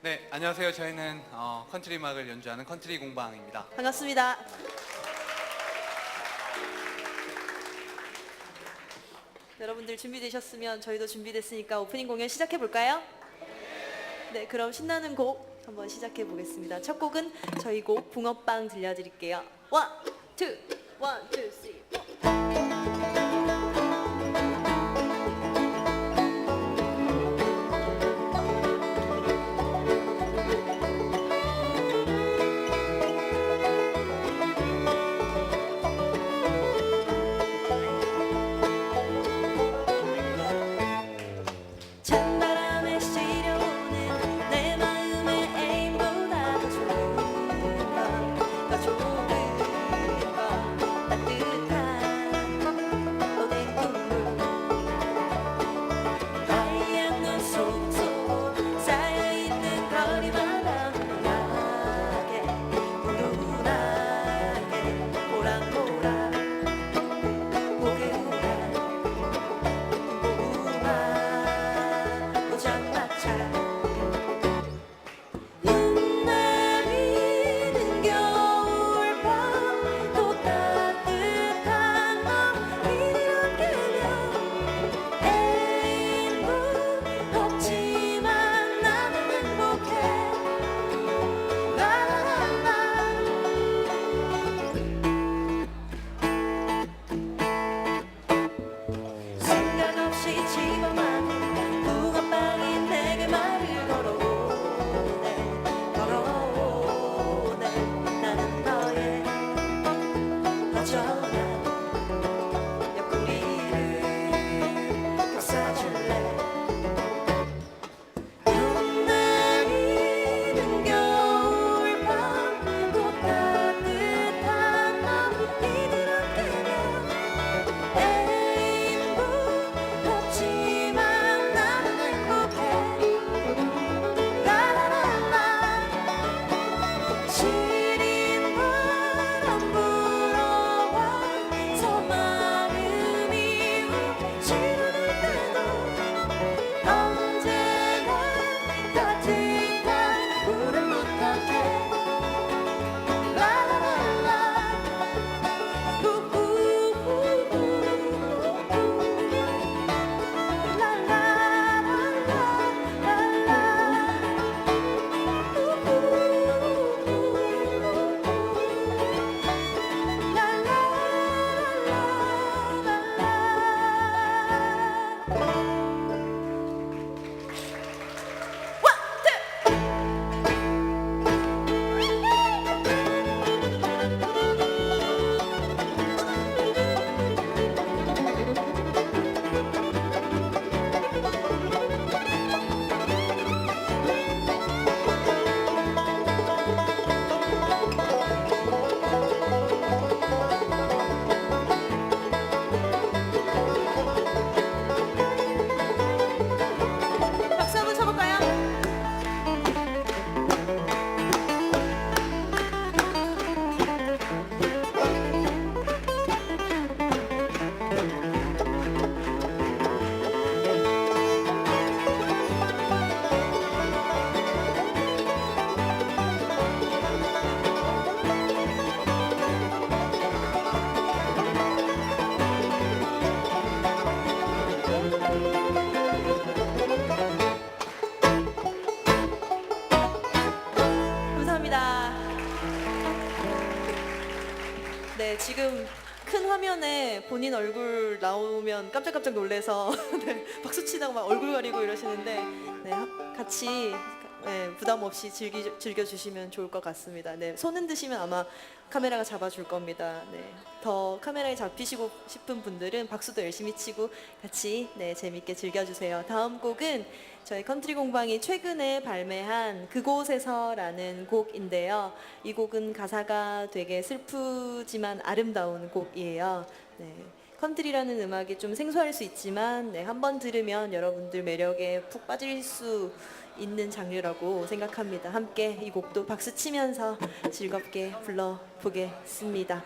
네, 안녕하세요. 저희는 컨트리 음악을 연주하는 컨트리 공방입니다. 반갑습니다. 여러분들 준비되셨으면 저희도 준비됐으니까 오프닝 공연 시작해 볼까요? 네, 그럼 신나는 곡 한번 시작해 보겠습니다. 첫 곡은 저희 곡 붕어빵 들려드릴게요. 원, 투, 원, 투, 쓰리, 포. 찬바람에 시려오는 내 마음의 애인보다 더 좋은 건, 더 좋은 건 따뜻한 오뎅 국물. 하얀 눈 속속 쌓여있는 거리마다 훈훈하게 훈훈하게 모락모락 포근한 고구마 포장마차. 눈 내리는 겨울밤 또 따뜻한 너 이렇게면 애인분 없지만 나는 행복해. 라라라라. 생각 없이 집어만 붕어빵이 내게 말을 걸어오네. 나는 너의 허전한 옆구리를 감싸줄래. 눈 내리는 겨울밤 또 따뜻한 너 이렇게면 애인분 없지만 나는 행복해. 라라라라. 시린 바람 불어와서 마음이 움츠러들 때도 언제나 따뜻한 물을 부탁해. 라라라라. 박수 한번 쳐볼까요? 감사합니다. 네, 지금 큰 화면에 본인 얼굴 나오면 깜짝깜짝 놀래서 네, 박수 치다가 막 얼굴 가리고 이러시는데 네, 같이 네, 부담 없이 즐겨주시면 좋을 것 같습니다. 네, 손 흔드시면 아마 카메라가 잡아줄 겁니다. 네, 더 카메라에 잡히시고 싶은 분들은 박수도 열심히 치고 같이 네, 재밌게 즐겨주세요. 다음 곡은 저희 컨트리 공방이 최근에 발매한 그곳에서라는 곡인데요. 이 곡은 가사가 되게 슬프지만 아름다운 곡이에요. 네, 컨트리라는 음악이 좀 생소할 수 있지만 네, 한번 들으면 여러분들 매력에 푹 빠질 수 있는 장르라고 생각합니다. 함께 이 곡도 박수 치면서 즐겁게 불러보겠습니다.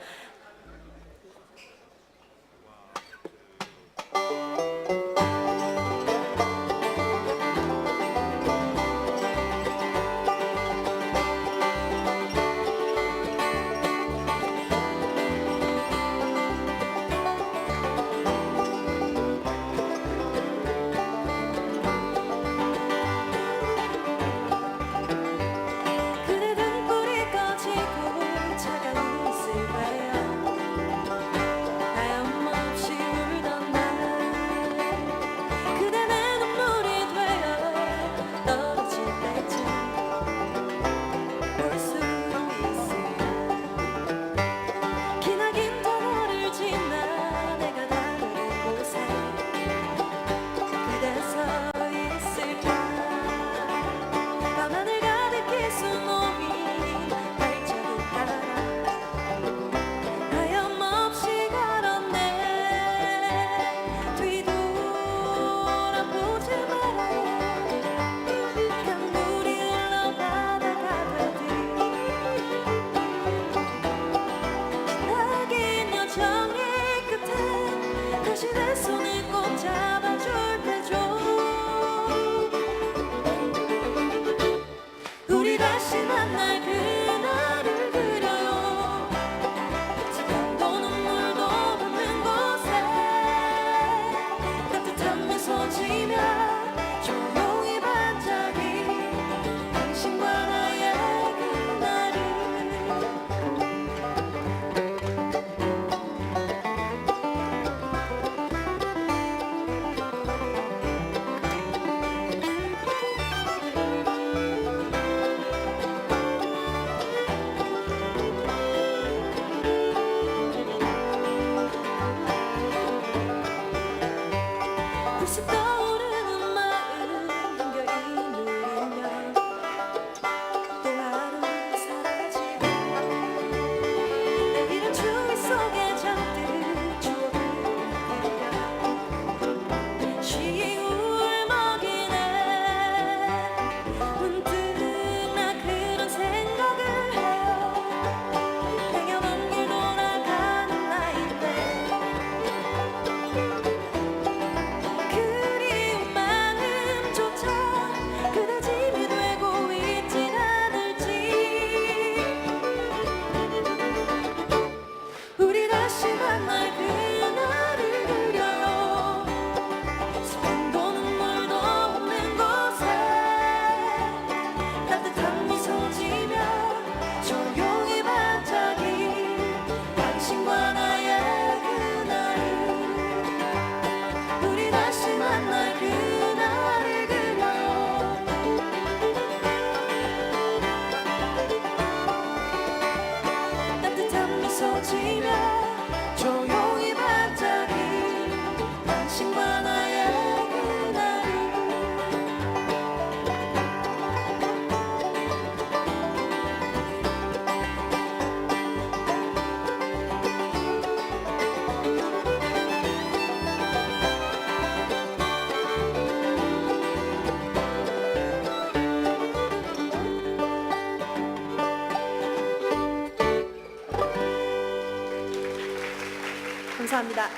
감사합니다.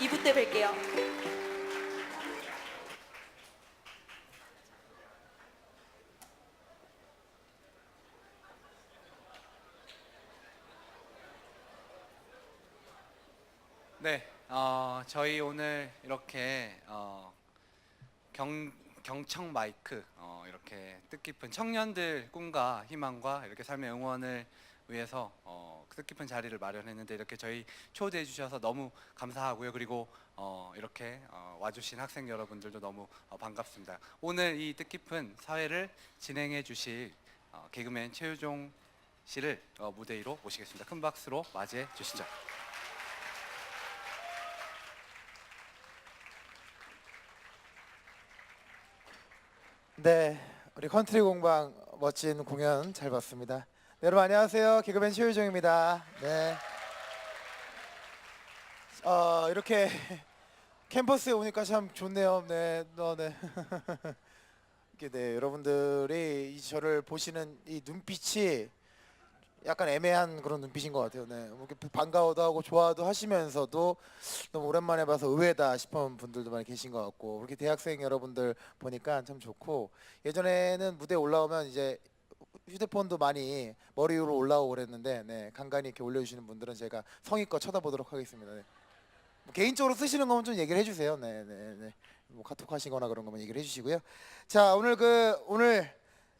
2부 때 뵐게요. 네, 저희 오늘 이렇게 경청 마이크 이렇게 뜻깊은 청년들 꿈과 희망과 이렇게 삶의 응원을 위해서 뜻깊은 자리를 마련했는데 이렇게 저희 초대해 주셔서 너무 감사하고요. 그리고 이렇게 와주신 학생 여러분들도 너무 반갑습니다. 오늘 이 뜻깊은 사회를 진행해 주실 개그맨 최유종 씨를 무대 위로 모시겠습니다. 큰 박수로 맞이해 주시죠. 네, 우리 컨트리 공방 멋진 공연 잘 봤습니다. 네, 여러분 안녕하세요. 개그맨 최유종입니다. 네. 이렇게 캠퍼스에 오니까 참 좋네요. 네, 네. 이게 네, 여러분들이 저를 보시는 이 눈빛이 약간 애매한 그런 눈빛인 것 같아요. 네, 이렇게 반가워도 하고 좋아도 하시면서도 너무 오랜만에 봐서 의외다 싶은 분들도 많이 계신 것 같고, 이렇게 대학생 여러분들 보니까 참 좋고, 예전에는 무대에 올라오면 이제 휴대폰도 많이 머리 위로 올라오고 그랬는데, 네, 간간히 이렇게 올려주시는 분들은 제가 성의껏 쳐다보도록 하겠습니다. 네. 뭐 개인적으로 쓰시는 거면 좀 얘기를 해주세요. 네, 네, 네. 뭐 카톡 하시거나 그런 거면 얘기를 해주시고요. 자, 오늘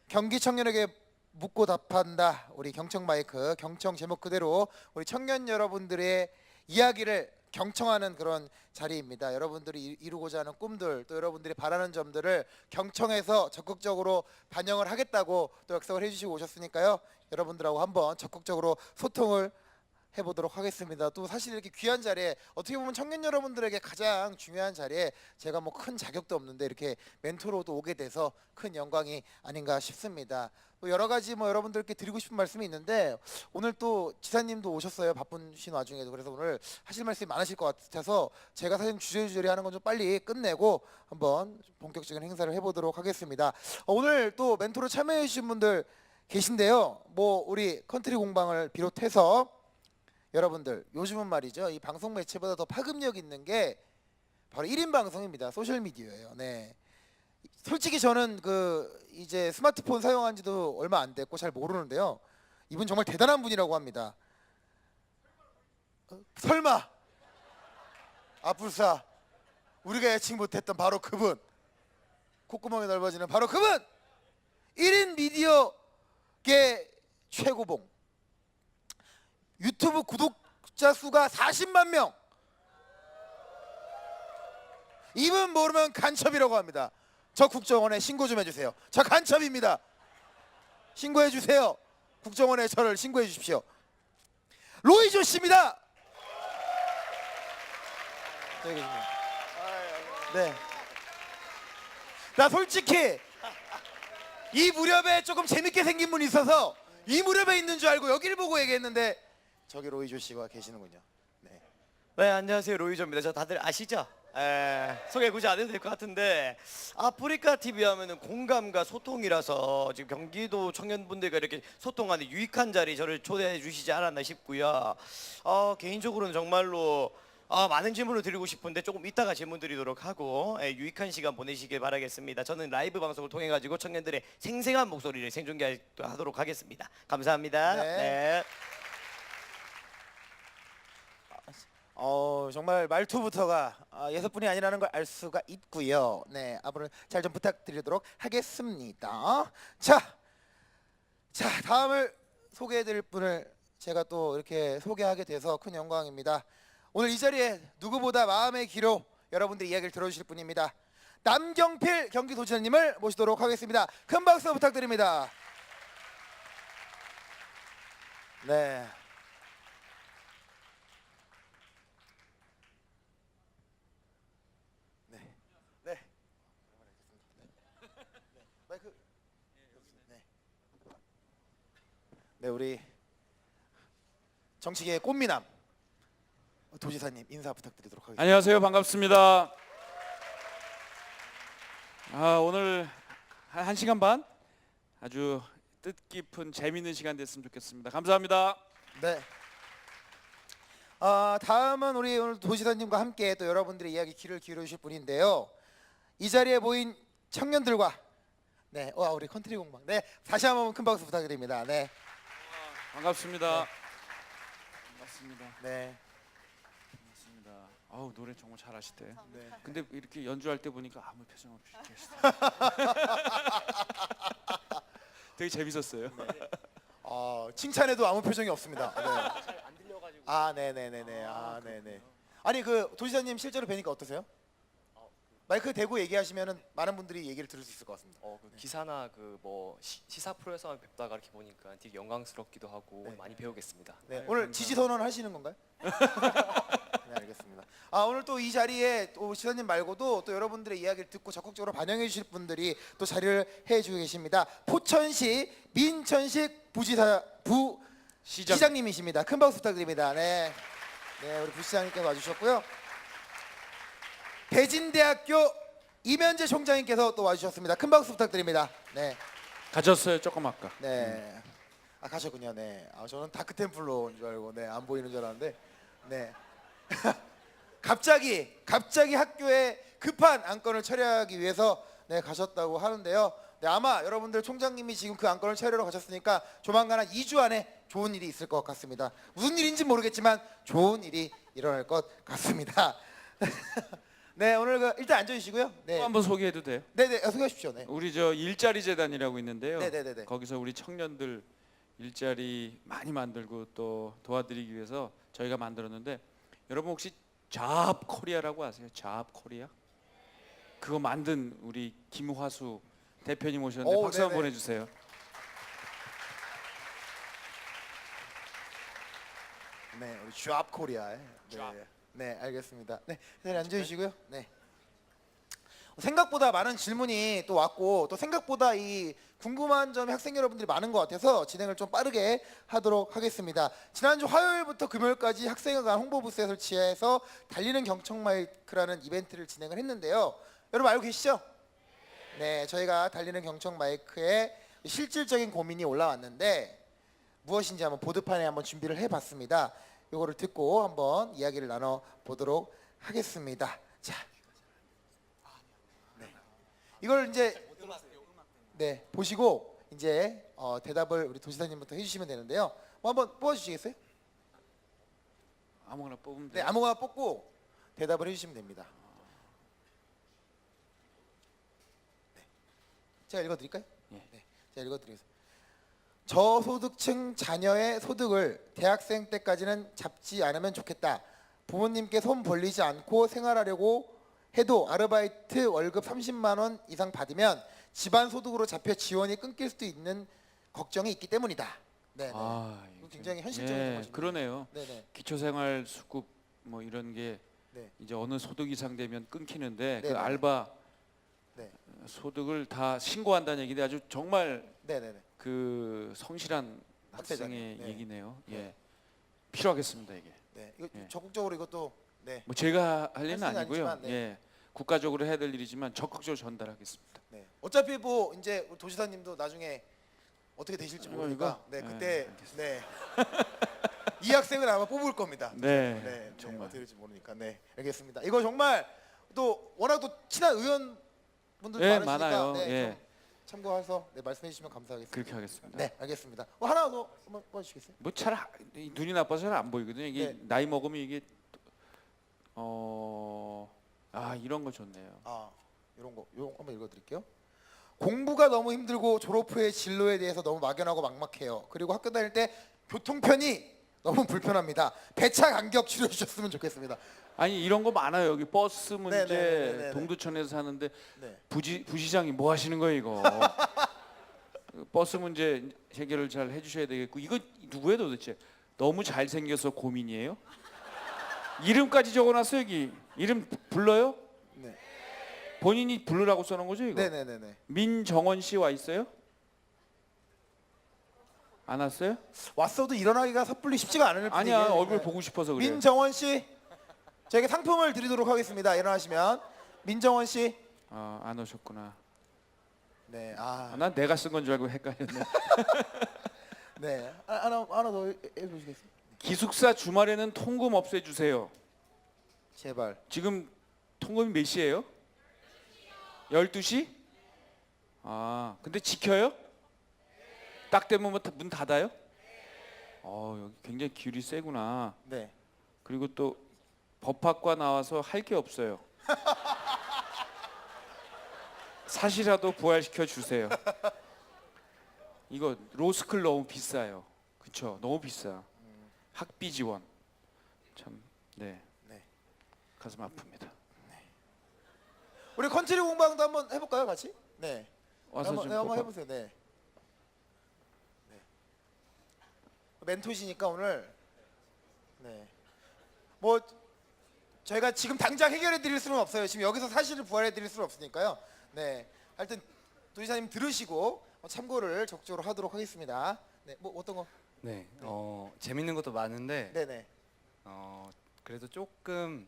경기 청년에게 묻고 답한다. 우리 경청 마이크, 경청 제목 그대로 우리 청년 여러분들의 이야기를 경청하는 그런 자리입니다. 여러분들이 이루고자 하는 꿈들, 또 여러분들이 바라는 점들을 경청해서 적극적으로 반영을 하겠다고 또 약속을 해주시고 오셨으니까요. 여러분들하고 한번 적극적으로 소통을 해보도록 하겠습니다. 또 사실 이렇게 귀한 자리에, 어떻게 보면 청년 여러분들에게 가장 중요한 자리에 제가 뭐 큰 자격도 없는데 이렇게 멘토로도 오게 돼서 큰 영광이 아닌가 싶습니다. 또 여러 가지 뭐 여러분들께 드리고 싶은 말씀이 있는데, 오늘 또 지사님도 오셨어요. 바쁘신 와중에도. 그래서 오늘 하실 말씀이 많으실 것 같아서 제가 사실 주저주저리 하는 건 좀 빨리 끝내고 한번 본격적인 행사를 해보도록 하겠습니다. 오늘 또 멘토로 참여해 주신 분들 계신데요. 뭐 우리 컨트리 공방을 비롯해서 여러분들, 요즘은 말이죠, 이 방송 매체보다 더 파급력 있는 게 바로 1인 방송입니다. 소셜 미디어예요. 네. 솔직히 저는 이제 스마트폰 사용한 지도 얼마 안 됐고 잘 모르는데요. 이분 정말 대단한 분이라고 합니다. 설마 아뿔싸 우리가 예측 못했던 바로 그분, 콧구멍이 넓어지는 바로 그분, 1인 미디어계 최고봉, 유튜브 구독자 수가 40만 명. 이분 모르면 간첩이라고 합니다. 저 국정원에 신고 좀 해주세요. 저 간첩입니다. 신고해 주세요. 국정원에 저를 신고해 주십시오. 로이조 씨입니다. 여기 계십니다. 네. 나 솔직히 이 무렵에 조금 재밌게 생긴 분이 있어서 이 무렵에 있는 줄 알고 여기를 보고 얘기했는데 저기 로이조 씨가 계시는군요. 네. 네, 안녕하세요. 로이조입니다. 저 다들 아시죠? 소개 굳이 안 해도 될 것 같은데, 아프리카 TV 하면은 공감과 소통이라서 지금 경기도 청년분들과 이렇게 소통하는 유익한 자리 저를 초대해 주시지 않았나 싶고요. 개인적으로는 정말로 많은 질문을 드리고 싶은데 조금 이따가 질문 드리도록 하고 유익한 시간 보내시길 바라겠습니다. 저는 라이브 방송을 통해 가지고 청년들의 생생한 목소리를 생중계하도록 하겠습니다. 감사합니다. 네. 네. 정말 말투부터가 6분이 아니라는 걸 알 수가 있고요. 네, 앞으로 잘 좀 부탁드리도록 하겠습니다. 자, 다음을 소개해드릴 분을 제가 또 이렇게 소개하게 돼서 큰 영광입니다. 오늘 이 자리에 누구보다 마음의 귀로 여러분들의 이야기를 들어주실 분입니다. 남경필 경기도지사님을 모시도록 하겠습니다. 큰 박수 부탁드립니다. 네. 마이크. 네, 우리 정치계의 꽃미남 도지사님 인사 부탁드리도록 하겠습니다. 안녕하세요. 반갑습니다. 오늘 한 시간 반 아주 뜻깊은 재미있는 시간 됐으면 좋겠습니다. 감사합니다. 네. 다음은 우리 오늘 도지사님과 함께 또 여러분들의 이야기 귀를 기울여 주실 분인데요. 이 자리에 모인 청년들과 네, 우리 컨트리 공방. 네, 다시 한번 큰 박수 부탁드립니다. 네, 반갑습니다. 반갑습니다. 네, 반갑습니다. 아우 노래 정말 잘하시대. 네. 근데 이렇게 연주할 때 보니까 아무 표정 없이 계시다. 되게 재밌었어요. 칭찬에도 아무 표정이 없습니다. 네. 잘안 들려가지고. 네네네네. 네네. 아니 그 도지사님 실제로 뵈니까 어떠세요? 마이크 대고 얘기하시면은 많은 분들이 얘기를 들을 수 있을 것 같습니다. 그 기사나 그 뭐 시사 프로에서만 뵙다가 이렇게 보니까 되게 영광스럽기도 하고 네. 많이 배우겠습니다. 네, 오늘 지지 선언 하시는 건가요? 네, 알겠습니다. 오늘 또 이 자리에 또 시사님 말고도 또 여러분들의 이야기를 듣고 적극적으로 반영해 주실 분들이 또 자리를 해주고 계십니다. 포천시 민천식 시장님이십니다. 큰 박수 부탁드립니다. 네, 네, 우리 부시장님께서 와주셨고요. 대진대학교 이면재 총장님께서 또 와주셨습니다. 큰 박수 부탁드립니다. 네. 가졌어요 조금 아까. 네. 가셨군요. 네. 저는 다크템플러인 줄 알고 안 보이는 줄 알았는데 네. 갑자기 학교에 급한 안건을 처리하기 위해서 가셨다고 하는데요. 네, 아마 여러분들 총장님이 지금 그 안건을 처리하러 가셨으니까 조만간 한 2주 안에 좋은 일이 있을 것 같습니다. 무슨 일인지 모르겠지만 좋은 일이 일어날 것 같습니다. 네, 오늘 일단 앉아 주시고요. 네. 또 한번 소개해도 돼요? 네, 소개하십시오. 네. 우리 저 일자리 재단이라고 있는데요. 네네네네. 거기서 우리 청년들 일자리 많이 만들고 또 도와드리기 위해서 저희가 만들었는데 여러분 혹시 잡 코리아라고 아세요? 잡 코리아? 그거 만든 우리 김화수 대표님 오셨는데 박수 한번 네네. 보내주세요. 네, 우리 쥐압 코리아에. 쥐압. 네, 알겠습니다. 네, 앉아 주시고요. 네. 생각보다 많은 질문이 또 왔고 또 생각보다 이 궁금한 점이 학생 여러분들이 많은 것 같아서 진행을 좀 빠르게 하도록 하겠습니다. 지난주 화요일부터 금요일까지 학생회관 홍보부스에 설치해서 달리는 경청 마이크라는 이벤트를 진행을 했는데요. 여러분 알고 계시죠? 네, 저희가 달리는 경청 마이크에 실질적인 고민이 올라왔는데 무엇인지 한번 보드판에 한번 준비를 해봤습니다. 이거를 듣고 한번 이야기를 나눠 보도록 하겠습니다. 자, 네. 이걸 이제 보시고 이제 대답을 우리 도지사님부터 해주시면 되는데요. 뭐 한번 뽑아주시겠어요? 아무거나 뽑으면 네, 돼요. 아무거나 뽑고 대답을 해주시면 됩니다. 네. 제가 읽어드릴까요? 예. 네, 제가 읽어드리겠습니다. 저소득층 자녀의 소득을 대학생 때까지는 잡지 않으면 좋겠다. 부모님께 손 벌리지 않고 생활하려고 해도 아르바이트 월급 30만 원 이상 받으면 집안 소득으로 잡혀 지원이 끊길 수도 있는 걱정이 있기 때문이다. 네, 이거 굉장히 현실적인 말씀입니다. 그러네요. 네. 기초생활 수급 뭐 이런 게 네. 이제 어느 소득 이상 되면 끊기는데 네, 그 네. 알바 네. 소득을 다 신고한다는 얘기인데 아주 정말 네. 그 성실한 학생의, 학생의 네. 얘기네요. 네. 예, 필요하겠습니다 이게. 네. 이거 예. 적극적으로 이것도 네. 뭐 제가 할 일은 할 수는 아니고요. 아니지만, 네. 예, 국가적으로 해야 될 일이지만 적극적으로 전달하겠습니다. 네. 어차피 뭐 이제 우리 도지사님도 나중에 어떻게 되실지 이거, 모르니까 이거? 네, 그때 알겠습니다. 네. 이 학생을 아마 뽑을 겁니다. 네, 네, 정말. 어떻게 될지 모르니까. 네, 알겠습니다. 이거 정말 또 워낙 또 친한 의원분들도 예, 많으시니까 많아요. 네, 예. 좀 참고해서 말씀해 주시면 감사하겠습니다. 그렇게 하겠습니다. 네, 알겠습니다. 하나 더 한번 뽑아주시겠어요? 뭐 잘 눈이 나빠서 잘 안 보이거든요. 이게 네. 나이 먹으면 이게 이런 거 좋네요. 이런 거 한번 읽어드릴게요. 공부가 너무 힘들고 졸업 후에 진로에 대해서 너무 막연하고 막막해요. 그리고 학교 다닐 때 교통편이 너무 불편합니다. 배차 간격 줄여주셨으면 좋겠습니다. 아니 이런 거 많아요. 여기 버스 문제 네네네네네. 동두천에서 사는데 네. 부시장이 뭐 하시는 거예요 이거? 버스 문제 해결을 잘 해주셔야 되겠고 이거 누구예요 도대체? 너무 잘생겨서 고민이에요? 이름까지 적어놨어요 여기. 이름 불러요? 네. 본인이 부르라고 써놓은 거죠 이거? 네네네네. 민정원 씨 와 있어요? 안 왔어요? 왔어도 일어나기가 섣불리 쉽지가 않을 아니야 분위기예요. 얼굴 네. 보고 싶어서 그래. 민정원 씨, 저에게 상품을 드리도록 하겠습니다. 일어나시면 민정원 씨. 안 오셨구나. 네, 난 내가 쓴 건 줄 알고 헷갈렸네. 네, 하나 더 해보시겠어요? 네. 기숙사 주말에는 통금 없애주세요. 제발. 지금 통금이 몇 시예요? 12시? 아, 근데 지켜요? 딱 되면 문 닫아요? 여기 굉장히 기율이 세구나. 네. 그리고 또 법학과 나와서 할 게 없어요. 사시라도 부활시켜 주세요. 이거 로스쿨 너무 비싸요. 그렇죠? 너무 비싸. 학비 지원. 참, 네. 네. 가슴 아픕니다. 우리 컨트리 공방도 한번 해볼까요, 같이? 네. 와서 한번, 좀 네, 한번 법학- 해보세요. 네. 네. 멘토시니까 오늘 네. 뭐 저희가 지금 당장 해결해 드릴 수는 없어요. 지금 여기서 사실을 부활해 드릴 수는 없으니까요. 네. 하여튼 도지사님 들으시고 참고를 적극적으로 하도록 하겠습니다. 네. 뭐 어떤 거? 네. 재밌는 것도 많은데 네, 네. 그래도 조금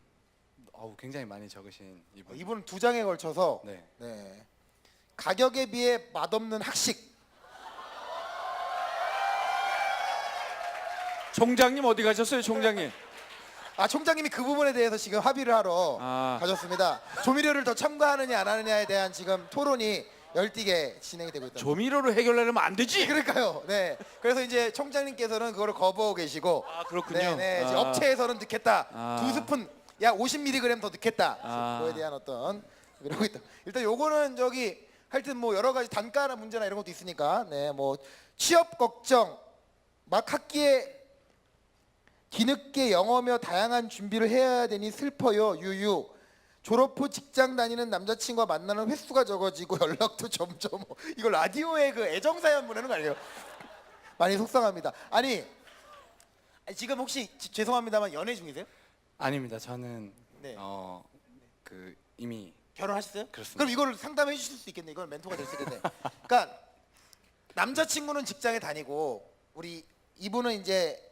굉장히 많이 적으신 이분. 이분은 2장에 걸쳐서 네. 네. 가격에 비해 맛없는 학식. 총장님 어디 가셨어요, 총장님? 아, 총장님이 그 부분에 대해서 지금 합의를 하러 아. 가셨습니다. 조미료를 더 첨가하느냐 안 하느냐에 대한 지금 토론이 열띠게 진행이 되고 있다. 조미료로 해결하려면 안 되지. 그러니까요. 네. 그래서 이제 총장님께서는 그거를 거부하고 계시고, 아, 그렇군요. 네, 네. 이제 아. 업체에서는 넣겠다. 아. 2스푼, 약 50mg 더 넣겠다. 아. 그거에 대한 어떤 이러고 있다. 일단 요거는 하여튼 뭐 여러 가지 단가나 문제나 이런 것도 있으니까, 네, 뭐 취업 걱정, 막 학기에 뒤늦게 영어며 다양한 준비를 해야 되니 슬퍼요. 유유. 졸업 후 직장 다니는 남자친구와 만나는 횟수가 적어지고 연락도 점점 이거 라디오에 그 애정 사연 보내는 거 아니에요? 많이 속상합니다. 아니 지금 혹시 죄송합니다만 연애 중이세요? 아닙니다. 저는 네. 이미 결혼하셨어요? 그렇습니다. 그럼 이걸 상담해 주실 수 있겠네. 이건 멘토가 될 수 있겠네. 그러니까 남자친구는 직장에 다니고 우리 이분은 이제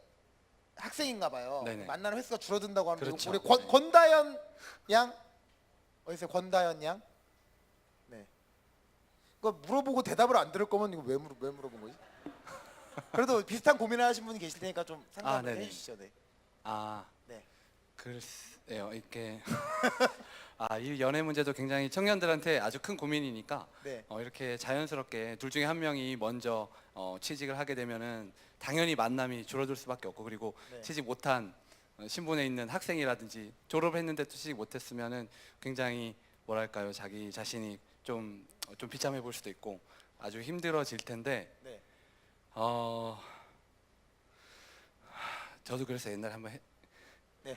학생인가 봐요. 네네. 만나는 횟수가 줄어든다고 하는데 그렇죠. 우리 네. 권다현 양 어디 있어요? 권다현 양? 네. 그거 물어보고 대답을 안 들을 거면 이거 왜 물어본 거지? 그래도 비슷한 고민을 하신 분이 계실 테니까 좀 상담을 네네. 해주시죠. 네. 네. 네. 글쎄요. 이렇게 이 연애 문제도 굉장히 청년들한테 아주 큰 고민이니까 네. 이렇게 자연스럽게 둘 중에 한 명이 먼저 취직을 하게 되면은 당연히 만남이 줄어들 수밖에 없고, 그리고 네. 취직 못한 신분에 있는 학생이라든지 졸업했는데 또 취직 못했으면은 굉장히 뭐랄까요, 자기 자신이 좀 비참해 볼 수도 있고 아주 힘들어질 텐데 네. 저도 그래서 옛날에 한번 네.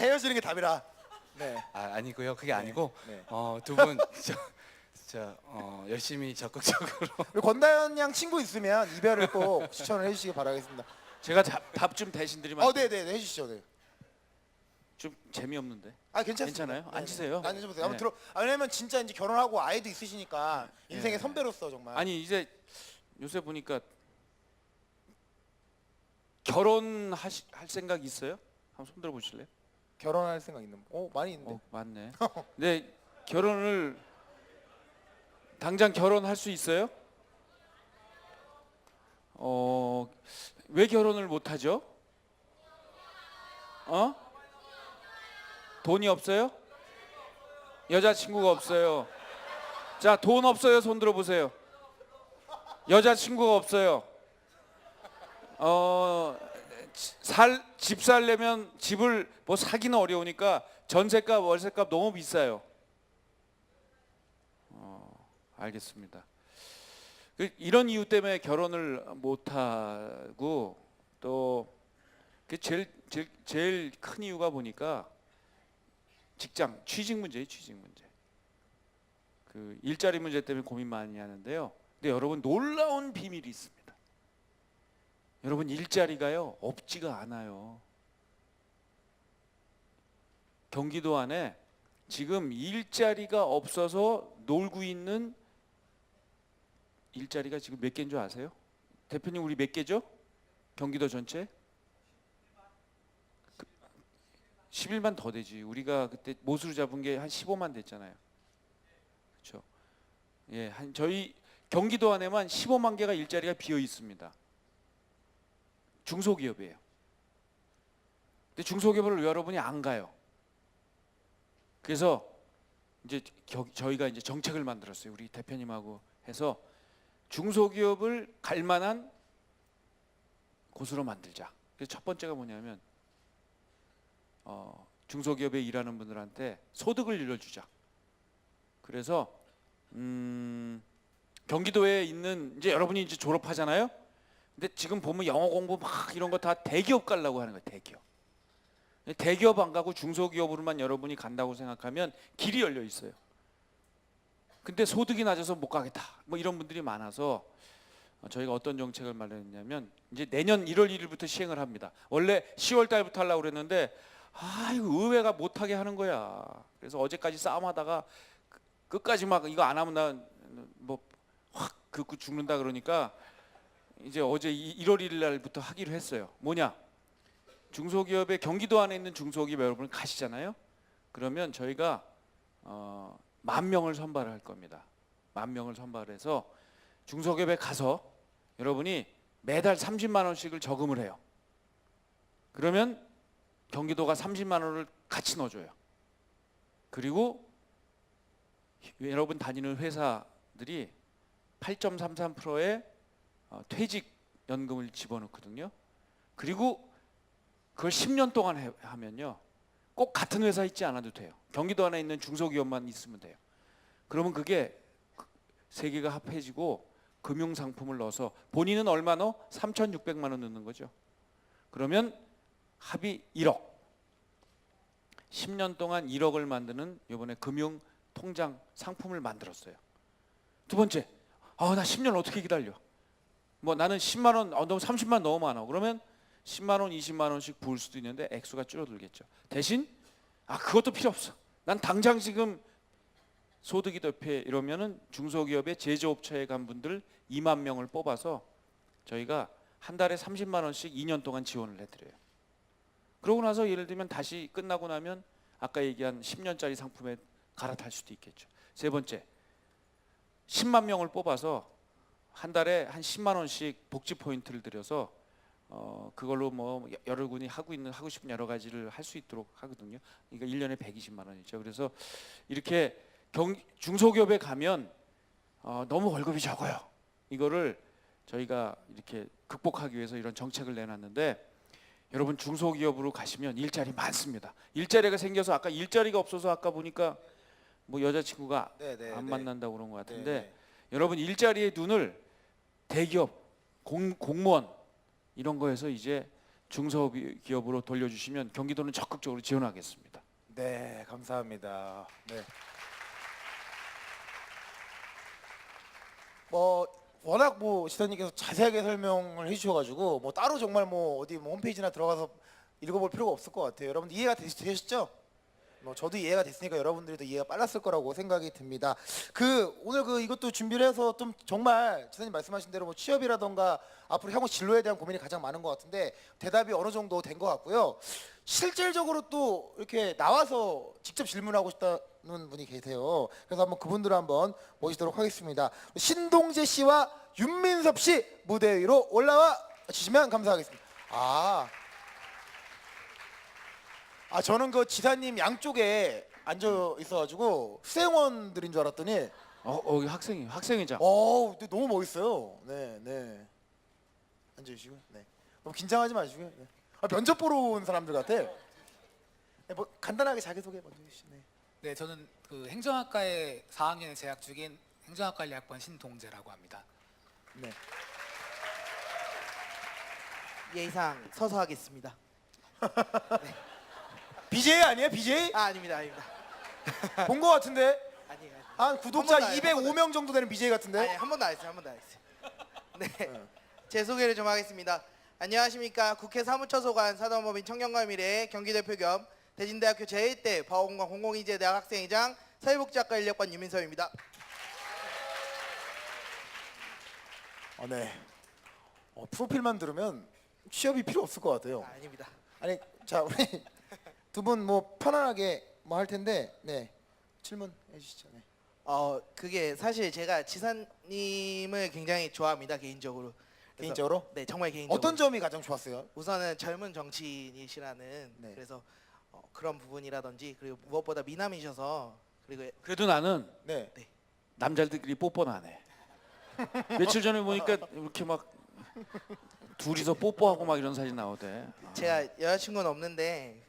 헤어지는 게 답이라. 네. 아니고요. 그게 아니고 네. 두 분 열심히 적극적으로 우리 권다현 양 친구 있으면 이별을 꼭 추천을 해주시기 바라겠습니다. 제가 답 좀 대신 드리면 네네 해주시죠. 네. 좀 재미없는데. 괜찮습니다. 괜찮아요? 네네. 앉으세요. 앉으세요. 한번 네. 들어. 왜냐면 진짜 이제 결혼하고 아이도 있으시니까 네. 인생의 선배로서 정말. 아니 이제 요새 보니까 결혼할 생각 있어요? 한번 손 들어 보실래요? 결혼할 생각 있는 분? 많이 있는데. 맞네. 근데 결혼을 당장 결혼할 수 있어요? 왜 결혼을 못 하죠? 돈이 없어요? 여자친구가 없어요. 자, 돈 없어요. 손 들어 보세요. 여자친구가 없어요. 집 살려면 집을 뭐 사기는 어려우니까 전세값, 월세값 너무 비싸요. 알겠습니다. 이런 이유 때문에 결혼을 못 하고 또 제일 큰 이유가 보니까 취직 문제예요, 취직 문제. 그 일자리 문제 때문에 고민 많이 하는데요. 근데 여러분 놀라운 비밀이 있습니다. 여러분 일자리가요 없지가 않아요. 경기도 안에 지금 일자리가 없어서 놀고 있는 일자리가 지금 몇 개인 줄 아세요? 대표님 우리 몇 개죠? 경기도 전체? 11만 더 되지. 우리가 그때 못으로 잡은 게 한 15만 됐잖아요. 그렇죠? 예, 저희 경기도 안에만 15만 개가 일자리가 비어 있습니다. 중소기업이에요. 근데 중소기업을 여러분이 안 가요. 그래서 이제 저희가 이제 정책을 만들었어요. 우리 대표님하고 해서 중소기업을 갈 만한 곳으로 만들자. 그래서 첫 번째가 뭐냐면 중소기업에 일하는 분들한테 소득을 늘려주자. 그래서 경기도에 있는 이제 여러분이 이제 졸업하잖아요. 근데 지금 보면 영어 공부 막 이런 거 다 대기업 가려고 하는 거예요. 대기업. 대기업 안 가고 중소기업으로만 여러분이 간다고 생각하면 길이 열려 있어요. 근데 소득이 낮아서 못 가겠다. 뭐 이런 분들이 많아서 저희가 어떤 정책을 마련했냐면 이제 내년 1월 1일부터 시행을 합니다. 원래 10월 달부터 하려고 그랬는데 이거 의회가 못하게 하는 거야. 그래서 어제까지 싸움하다가 끝까지 막 이거 안 하면 나 뭐 확 긋고 죽는다 그러니까 이제 어제 1월 1일 날부터 하기로 했어요. 뭐냐? 중소기업에 경기도 안에 있는 중소기업 여러분 가시잖아요. 그러면 저희가 10,000명을 선발할 겁니다. 10,000명을 선발해서 중소기업에 가서 여러분이 매달 30만 원씩을 저금을 해요. 그러면 경기도가 30만 원을 같이 넣어줘요. 그리고 여러분 다니는 회사들이 8.33%의 퇴직연금을 집어넣거든요. 그리고 그걸 10년 동안 하면요. 꼭 같은 회사 있지 않아도 돼요. 경기도 안에 있는 중소기업만 있으면 돼요. 그러면 그게 세 개가 합해지고 금융상품을 넣어서 본인은 얼마 넣어? 3,600만 원 넣는 거죠. 그러면 합이 1억. 10년 동안 1억을 만드는 이번에 금융통장 상품을 만들었어요. 두 번째, 나 10년 어떻게 기다려? 뭐 나는 10만 원, 너무 30만 너무 많아. 그러면 10만 원, 20만 원씩 부을 수도 있는데 액수가 줄어들겠죠. 대신 그것도 필요 없어. 난 당장 지금 소득이 덮여 이러면은 중소기업의 제조업체에 간 분들 2만 명을 뽑아서 저희가 한 달에 30만 원씩 2년 동안 지원을 해드려요. 그러고 나서 예를 들면 다시 끝나고 나면 아까 얘기한 10년짜리 상품에 갈아탈 수도 있겠죠. 세 번째, 10만 명을 뽑아서 한 달에 한 10만 원씩 복지 포인트를 들여서 그걸로 뭐 여러분이 하고 싶은 여러 가지를 할 수 있도록 하거든요. 그러니까 1년에 120만 원이죠. 그래서 이렇게 중소기업에 가면 너무 월급이 적어요. 이거를 저희가 이렇게 극복하기 위해서 이런 정책을 내놨는데 여러분 중소기업으로 가시면 일자리 많습니다. 일자리가 생겨서 아까 일자리가 없어서 아까 보니까 뭐 여자친구가 안 만난다고 그런 것 같은데 여러분 일자리의 눈을 대기업, 공무원 이런 거에서 이제 중소기업으로 돌려주시면 경기도는 적극적으로 지원하겠습니다. 네, 감사합니다. 네. 워낙 지사님께서 자세하게 설명을 해주셔가지고 따로 정말 어디 홈페이지나 들어가서 읽어볼 필요가 없을 것 같아요. 여러분들 이해가 되셨죠? 저도 이해가 됐으니까 여러분들도 이해가 빨랐을 거라고 생각이 듭니다. 오늘 이것도 준비를 해서 좀 정말 지사님 말씀하신 대로 취업이라던가 앞으로 향후 진로에 대한 고민이 가장 많은 것 같은데 대답이 어느 정도 된 것 같고요. 실질적으로 또 이렇게 나와서 직접 질문하고 싶다는 분이 계세요. 그래서 한번 그분들을 한번 모시도록 하겠습니다. 신동재 씨와 윤민섭 씨 무대 위로 올라와 주시면 감사하겠습니다. 저는 지사님 양쪽에 앉아 있어가지고 수행원들인 줄 알았더니 여기 학생이죠. 근데 너무 멋있어요. 네. 앉아주시고. 네. 너무 긴장하지 마시고요. 네. 면접 보러 온 사람들 같아. 네, 간단하게 자기소개 먼저 해주시죠. 네. 네, 저는 행정학과에 4학년에 재학 중인 행정학과 1학번 신동재라고 합니다. 네. 예의상 서서 하겠습니다. BJ 아니에요? BJ? 아닙니다. 본 거 같은데? 아니에요. 한 구독자 한 번도 안 해요, 205명 정도 되는 BJ 같은데? 아니, 한 번도 안 했어요. 네. 제 소개를 좀 하겠습니다. 안녕하십니까. 국회 사무처소관 사단법인 청년과 미래의 경기대표 겸 대진대학교 제1대 과학공간 공공인재대학 학생회장 사회복지학과 인력관 유민섭입니다. 네. 프로필만 들으면 취업이 필요 없을 것 같아요. 아닙니다. 아니, 자, 우리 두 분 편안하게 할 텐데, 네. 질문 해주시죠. 네. 그게 사실 제가 지사님을 굉장히 좋아합니다, 개인적으로. 개인적으로 네, 정말 개인적으로. 어떤 점이 가장 좋았어요? 우선은 젊은 정치인이시라는 네. 그래서 그런 부분이라든지 그리고 무엇보다 미남이셔서 그리고 그래도 나는 네. 남자들끼리 뽀뽀는 안 해. 며칠 전에 보니까 이렇게 막 둘이서 뽀뽀하고 막 이런 사진 나오대. 제가 여자친구는 없는데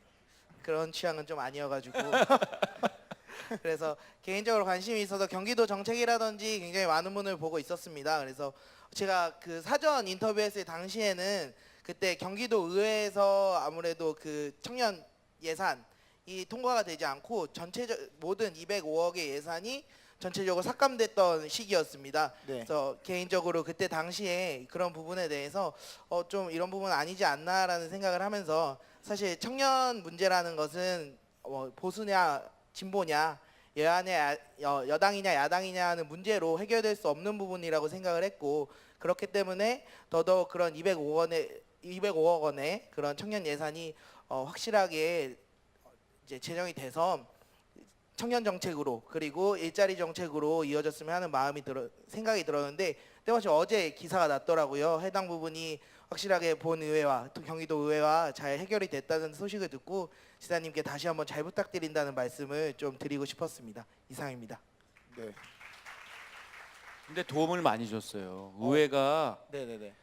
그런 취향은 좀 아니어가지고 그래서 개인적으로 관심이 있어서 경기도 정책이라든지 굉장히 많은 분을 보고 있었습니다. 그래서 제가 그 사전 인터뷰했을 당시에는 그때 경기도 의회에서 아무래도 그 청년 예산이 통과가 되지 않고 전체적 모든 205억의 예산이 전체적으로 삭감됐던 시기였습니다. 네. 그래서 개인적으로 그때 당시에 그런 부분에 대해서 좀 이런 부분 아니지 않나라는 생각을 하면서 사실 청년 문제라는 것은 보수냐 진보냐 여당이냐 야당이냐 하는 문제로 해결될 수 없는 부분이라고 생각을 했고 그렇기 때문에 더더욱 그런 205억 원의 그런 청년 예산이 확실하게 이제 제정이 돼서 청년 정책으로 그리고 일자리 정책으로 이어졌으면 하는 생각이 들었는데 때마침 어제 기사가 났더라고요. 해당 부분이 확실하게 본의회와 또 경기도 의회와 잘 해결이 됐다는 소식을 듣고 지사님께 다시 한번 잘 부탁드린다는 말씀을 좀 드리고 싶었습니다. 이상입니다. 네. 근데 도움을 많이 줬어요. 의회가 네네네.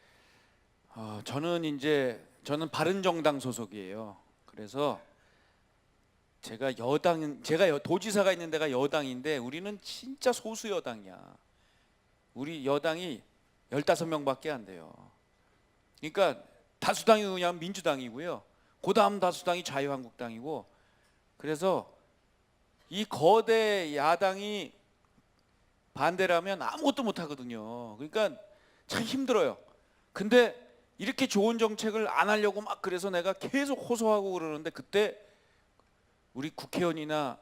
저는 바른정당 소속이에요. 그래서 제가 도지사가 있는 데가 여당인데 우리는 진짜 소수 여당이야. 우리 여당이 15명밖에 안 돼요. 그러니까 다수당이 그냥 민주당이고요. 그다음 다수당이 자유한국당이고 그래서 이 거대 야당이 반대라면 아무것도 못 하거든요. 그러니까 참 힘들어요. 근데 이렇게 좋은 정책을 안 하려고 막 그래서 내가 계속 호소하고 그러는데 그때 우리 국회의원이나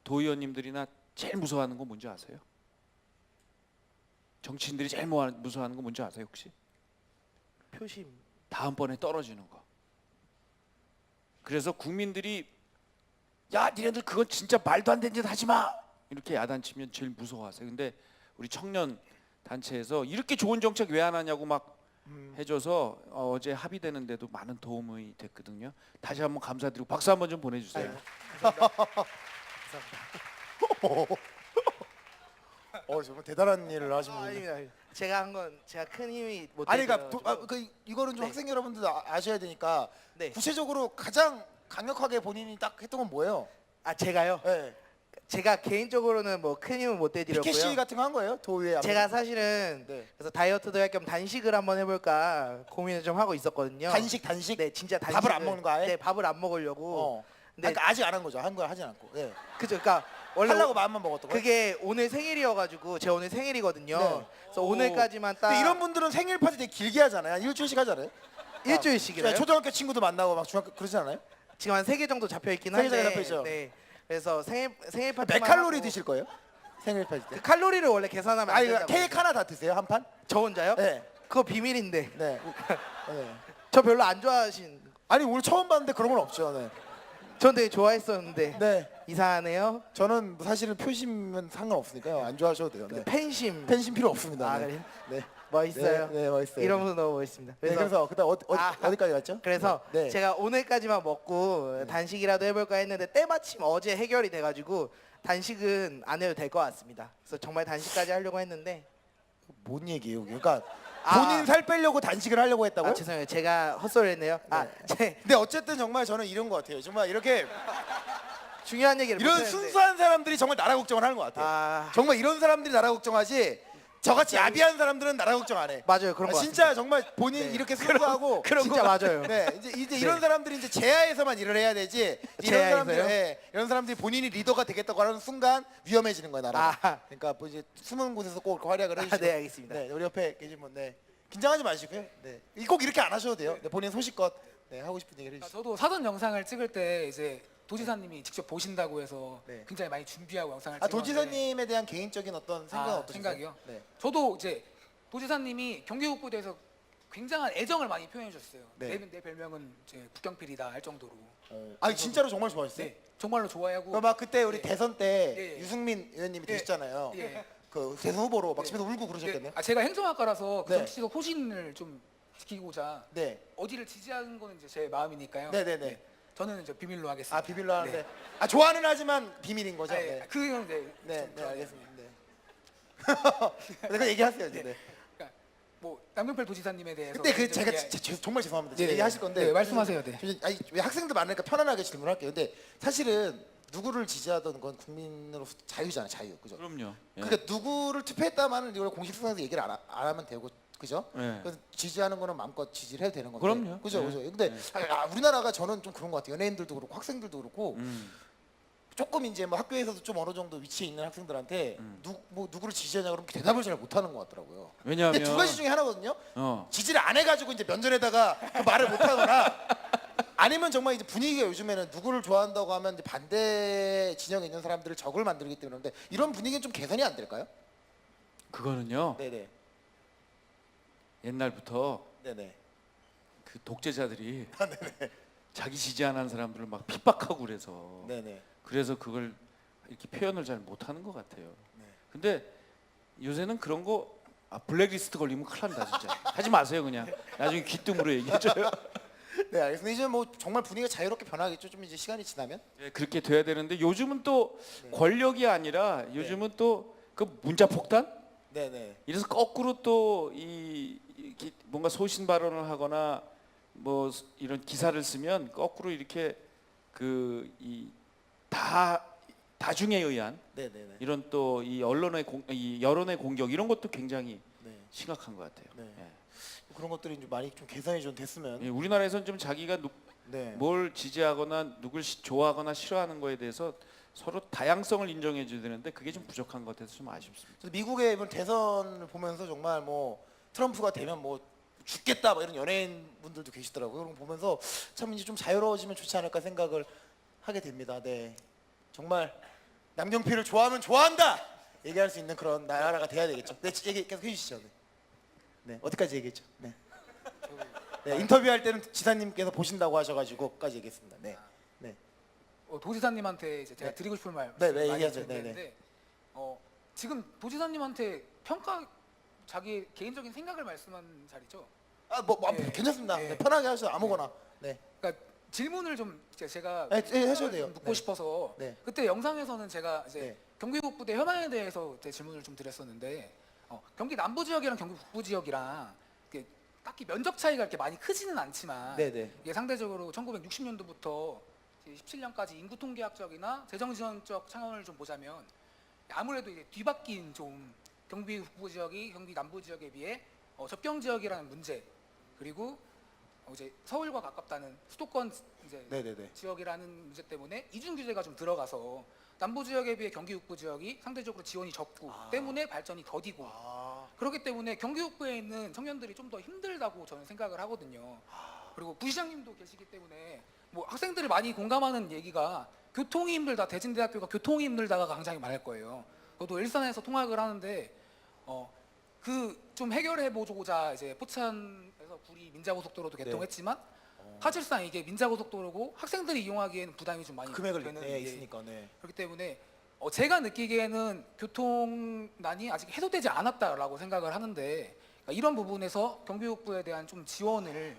도의원님들이나 제일 무서워하는 거 뭔지 아세요? 정치인들이 제일 무서워하는 거 뭔지 아세요 혹시? 표심. 다음번에 떨어지는 거. 그래서 국민들이 야 니네들 그건 진짜 말도 안 되는 짓 하지 마 이렇게 야단치면 제일 무서워하세요. 근데 우리 청년 단체에서 이렇게 좋은 정책 왜 안 하냐고 막 해줘서 어제 합의되는데도 많은 도움이 됐거든요. 다시 한번 감사드리고 박수 한번 좀 보내주세요. 정말 대단한 일을 하신 분이에요. 아닙니다. 제가 한 건 제가 큰 힘이 못 아니 되죠. 그러니까 이거는 좀 네. 학생 여러분들도 아셔야 되니까 네. 구체적으로 가장 강력하게 본인이 딱 했던 건 뭐예요? 제가요. 네. 제가 개인적으로는 뭐 큰 힘은 못 PK 대드렸고요. 시 같은 거 한 거예요? 도의회 제가 사실은 네. 그래서 다이어트도 할 겸 단식을 한번 해볼까 고민을 좀 하고 있었거든요. 단식 네, 진짜 단식. 밥을 안 먹는 거 아예? 네, 밥을 안 먹으려고. 근데 그러니까 아직 안 한 거죠. 한 걸 하진 않고. 네. 그죠. 그러니까 원래 하려고 마음만 먹었던 거예요. 그게 오늘 생일이어가지고 제가 오늘 생일이거든요. 네. 그래서 오늘까지만 딱 근데 이런 분들은 생일 파티 되게 길게 하잖아요. 한 일주일씩 하잖아요. 일주일씩이나요? 네, 초등학교 친구도 만나고 막 중학교 그러지 않아요? 지금 한 3개 정도 잡혀 있긴 3개 한데. 정도 잡혀 있죠. 네. 그래서 생일 파티 몇 칼로리 드실 거예요? 생일 파티 때? 그 칼로리를 원래 계산하면 안 아니 된다고. 케이크 하나 다 드세요? 한 판? 저 혼자요? 네. 그거 비밀인데. 네. 네. 저 별로 안 좋아하신. 아니 오늘 처음 봤는데 그런 건 없죠. 네. 전 되게 좋아했었는데. 네. 이상하네요. 저는 사실은 표심은 상관없으니까요. 안 좋아하셔도 돼요. 네. 팬심. 팬심 필요 없습니다. 아, 네. 그래요? 네. 멋있어요. 네, 멋있어요. 이런 분은 너무 멋있습니다. 네, 그래서 그다음 아, 어디까지 갔죠? 그래서 네. 제가 오늘까지만 먹고 단식이라도 해볼까 했는데 때마침 어제 해결이 돼가지고 단식은 안 해도 될 것 같습니다. 그래서 정말 단식까지 하려고 했는데 뭔 얘기예요? 그러니까 아. 본인 살 빼려고 단식을 하려고 했다고요? 죄송해요. 제가 헛소리했네요. 근데 어쨌든 정말 저는 이런 것 같아요. 정말 이렇게 중요한 얘기를 이런 못했는데. 순수한 사람들이 정말 나라 걱정을 하는 것 같아요. 정말 이런 사람들이 나라 걱정하지. 저같이 야비한 사람들은 나라 걱정 안 해. 맞아요. 그런 거 진짜 정말 본인 네. 이렇게 순수하고 진짜 맞아요. 네, 이제 이런 사람들이 이제 제야에서만 일을 해야 되지. 이런 사람들, 제야에서요? 네, 이런 사람들이 본인이 리더가 되겠다고 하는 순간 위험해지는 거야 나라. 그러니까 뭐 이제 숨은 곳에서 꼭 활약을 해주시고. 네, 알겠습니다. 네, 우리 옆에 계신 분, 네, 긴장하지 마시고요. 네, 꼭 이렇게 안 하셔도 돼요. 네, 본인 소식껏 네, 하고 싶은 얘기를 해주시죠. 저도 사전 영상을 찍을 때 이제 도지사님이 직접 보신다고 해서 네. 굉장히 많이 준비하고 영상을 찍었는데 도지사님에 대한 개인적인 어떤 생각은 어떠세요? 생각이요? 네. 저도 이제 도지사님이 경기국부대에서 굉장한 애정을 많이 표현해 주셨어요. 네. 내 별명은 이제 국경필이다 할 정도로. 아니 진짜로 정말 좋아했어요. 네, 정말로 좋아하고. 막 그때 우리 네. 대선 때 예, 예. 유승민 의원님이 예. 되셨잖아요. 예. 그 대선 후보로 막 집에서 울고 그러셨겠네요. 제가 행정학과라서 그 네. 정치적 소신을 좀 지키고자 네. 어디를 지지하는 거는 이제 제 마음이니까요. 네네네. 저는 이제 비밀로 하겠습니다. 아 비밀로 하는데 네. 아 좋아는 하지만 비밀인 거죠. 네. 네. 그건 이제 네, 좀 네 그런- 알겠습니다. 네. 그 얘기하세요 이제. 네. 그러니까 뭐 남경필 도지사님에 대해서 근데 그 이제 제가 얘기- 진짜 정말 죄송합니다. 네, 얘기하실 건데. 네, 말씀하세요. 네. 아니 왜 학생들 많으니까 편안하게 질문할게요. 근데 사실은 누구를 지지하던 건 국민으로서 자유잖아요, 자유, 그죠? 그럼요. 예. 그러니까 누구를 투표했다마는 이걸 공식성에서 얘기를 안 하면 되고, 그죠? 예. 그래서 지지하는 거는 마음껏 지지를 해도 되는 건데. 그럼요. 그죠, 예. 그죠. 근데 우리나라가 저는 좀 그런 것 같아요. 연예인들도 그렇고 학생들도 그렇고 조금 이제 뭐 학교에서도 좀 어느 정도 위치에 있는 학생들한테 누구를 지지하냐 그러면 대답을 잘 못하는 것 같더라고요. 왜냐하면 근데 두 가지 중에 하나거든요. 어. 지지를 안 해가지고 이제 면전에다가 그 말을 못하거나 아니면 정말 이제 분위기가 요즘에는 누구를 좋아한다고 하면 이제 반대 진영에 있는 사람들을 적을 만들기 때문에 이런 분위기는 좀 개선이 안 될까요? 그거는요. 네네. 옛날부터 네네. 그 독재자들이 자기 지지 안 하는 사람들을 막 핍박하고 그래서 네네. 그래서 그걸 이렇게 표현을 잘 못하는 것 같아요. 네. 근데 요새는 그런 거 블랙리스트 걸리면 큰일 난다 진짜. 하지 마세요 그냥. 나중에 귀뜸으로 얘기해줘요. 네 알겠습니다. 이제 뭐 정말 분위기가 자유롭게 변하겠죠. 좀 이제 시간이 지나면. 네, 그렇게 돼야 되는데 요즘은 또 네. 권력이 아니라 요즘은 또 그 문자 폭탄? 네네. 이래서 거꾸로 또 뭔가 소신 발언을 하거나 뭐 이런 기사를 쓰면 거꾸로 이렇게 그 이 다중에 의한 네네네. 이런 또 이 이 여론의 공격 이런 것도 굉장히 네. 심각한 것 같아요. 네. 예. 그런 것들이 좀 많이 좀 개선이 좀 됐으면. 예, 우리나라에서는 좀 자기가 네. 뭘 지지하거나 누굴 좋아하거나 싫어하는 거에 대해서 서로 다양성을 인정해 줘야 되는데 그게 좀 부족한 것 같아서 좀 아쉽습니다. 그래서 미국의 이번 대선을 보면서 정말 뭐 트럼프가 되면 뭐 죽겠다 뭐 이런 연예인 분들도 계시더라고요. 그런 거 보면서 참 이제 좀 자유로워지면 좋지 않을까 생각을 하게 됩니다. 네, 정말 남경필을 좋아하면 좋아한다 얘기할 수 있는 그런 나라가 돼야 되겠죠. 네, 얘기 계속 해주시죠. 네, 네 어디까지 얘기했죠? 네. 네, 인터뷰할 때는 지사님께서 보신다고 하셔가지고까지 얘기했습니다. 네, 네, 도지사님한테 이제 제가 네. 드리고 싶은 말 네, 많이 얘기하죠. 드렸는데 지금 도지사님한테 평가 자기 개인적인 생각을 말씀한 자리죠. 예. 괜찮습니다. 예. 네, 편하게 하셔 아무거나. 네, 그러니까 질문을 좀 제가 네, 네, 하셔도 돼요. 좀 묻고 네. 싶어서 네. 그때 영상에서는 제가 이제 네. 경기북부대 현안에 대해서 제 질문을 좀 드렸었는데 경기 남부 지역이랑 경기 북부 지역이랑 이게 딱히 면적 차이가 이렇게 많이 크지는 않지만 네네. 이게 상대적으로 1960년도부터 17년까지 인구 통계학적이나 재정 지원적 차원을 좀 보자면 아무래도 이제 뒤바뀐 좀 경기 북부 지역이 경기 남부 지역에 비해 접경 지역이라는 문제 그리고 이제 서울과 가깝다는 수도권 이제 네네네. 지역이라는 문제 때문에 이중 규제가 좀 들어가서 남부 지역에 비해 경기 북부 지역이 상대적으로 지원이 적고 때문에 발전이 더디고 그렇기 때문에 경기 북부에 있는 청년들이 좀 더 힘들다고 저는 생각을 하거든요. 그리고 부시장님도 계시기 때문에 뭐 학생들이 많이 공감하는 얘기가 교통이 힘들다. 대진대학교가 교통이 힘들다가 굉장히 많을 거예요. 저도 일산에서 통학을 하는데 그 좀 해결해 보고자 이제 포천에서 구리 민자고속도로도 개통했지만 사실상 이게 민자고속도로고 학생들이 이용하기에는 부담이 좀 많이 금액을 되는 네, 있으니까. 네. 그렇기 때문에 제가 느끼기에는 교통난이 아직 해소되지 않았다라고 생각을 하는데 그러니까 이런 부분에서 경기북부에 대한 좀 지원을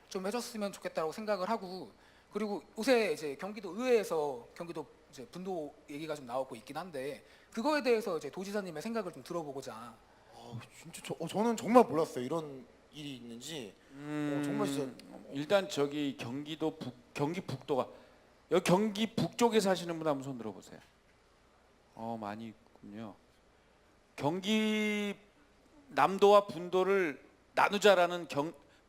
좀 해줬으면 좋겠다고 생각을 하고 그리고 요새 이제 경기도 의회에서 경기도 이제 분도 얘기가 좀 나오고 있긴 한데 그거에 대해서 이제 도지사님의 생각을 좀 들어보고자. 진짜 저는 정말 몰랐어요. 이런 일이 있는지. 정말 진짜. 일단 저기 경기 북도가 여기 경기 북쪽에 사시는 분 한번 손 들어보세요. 많이 있군요. 경기 남도와 분도를 나누자라는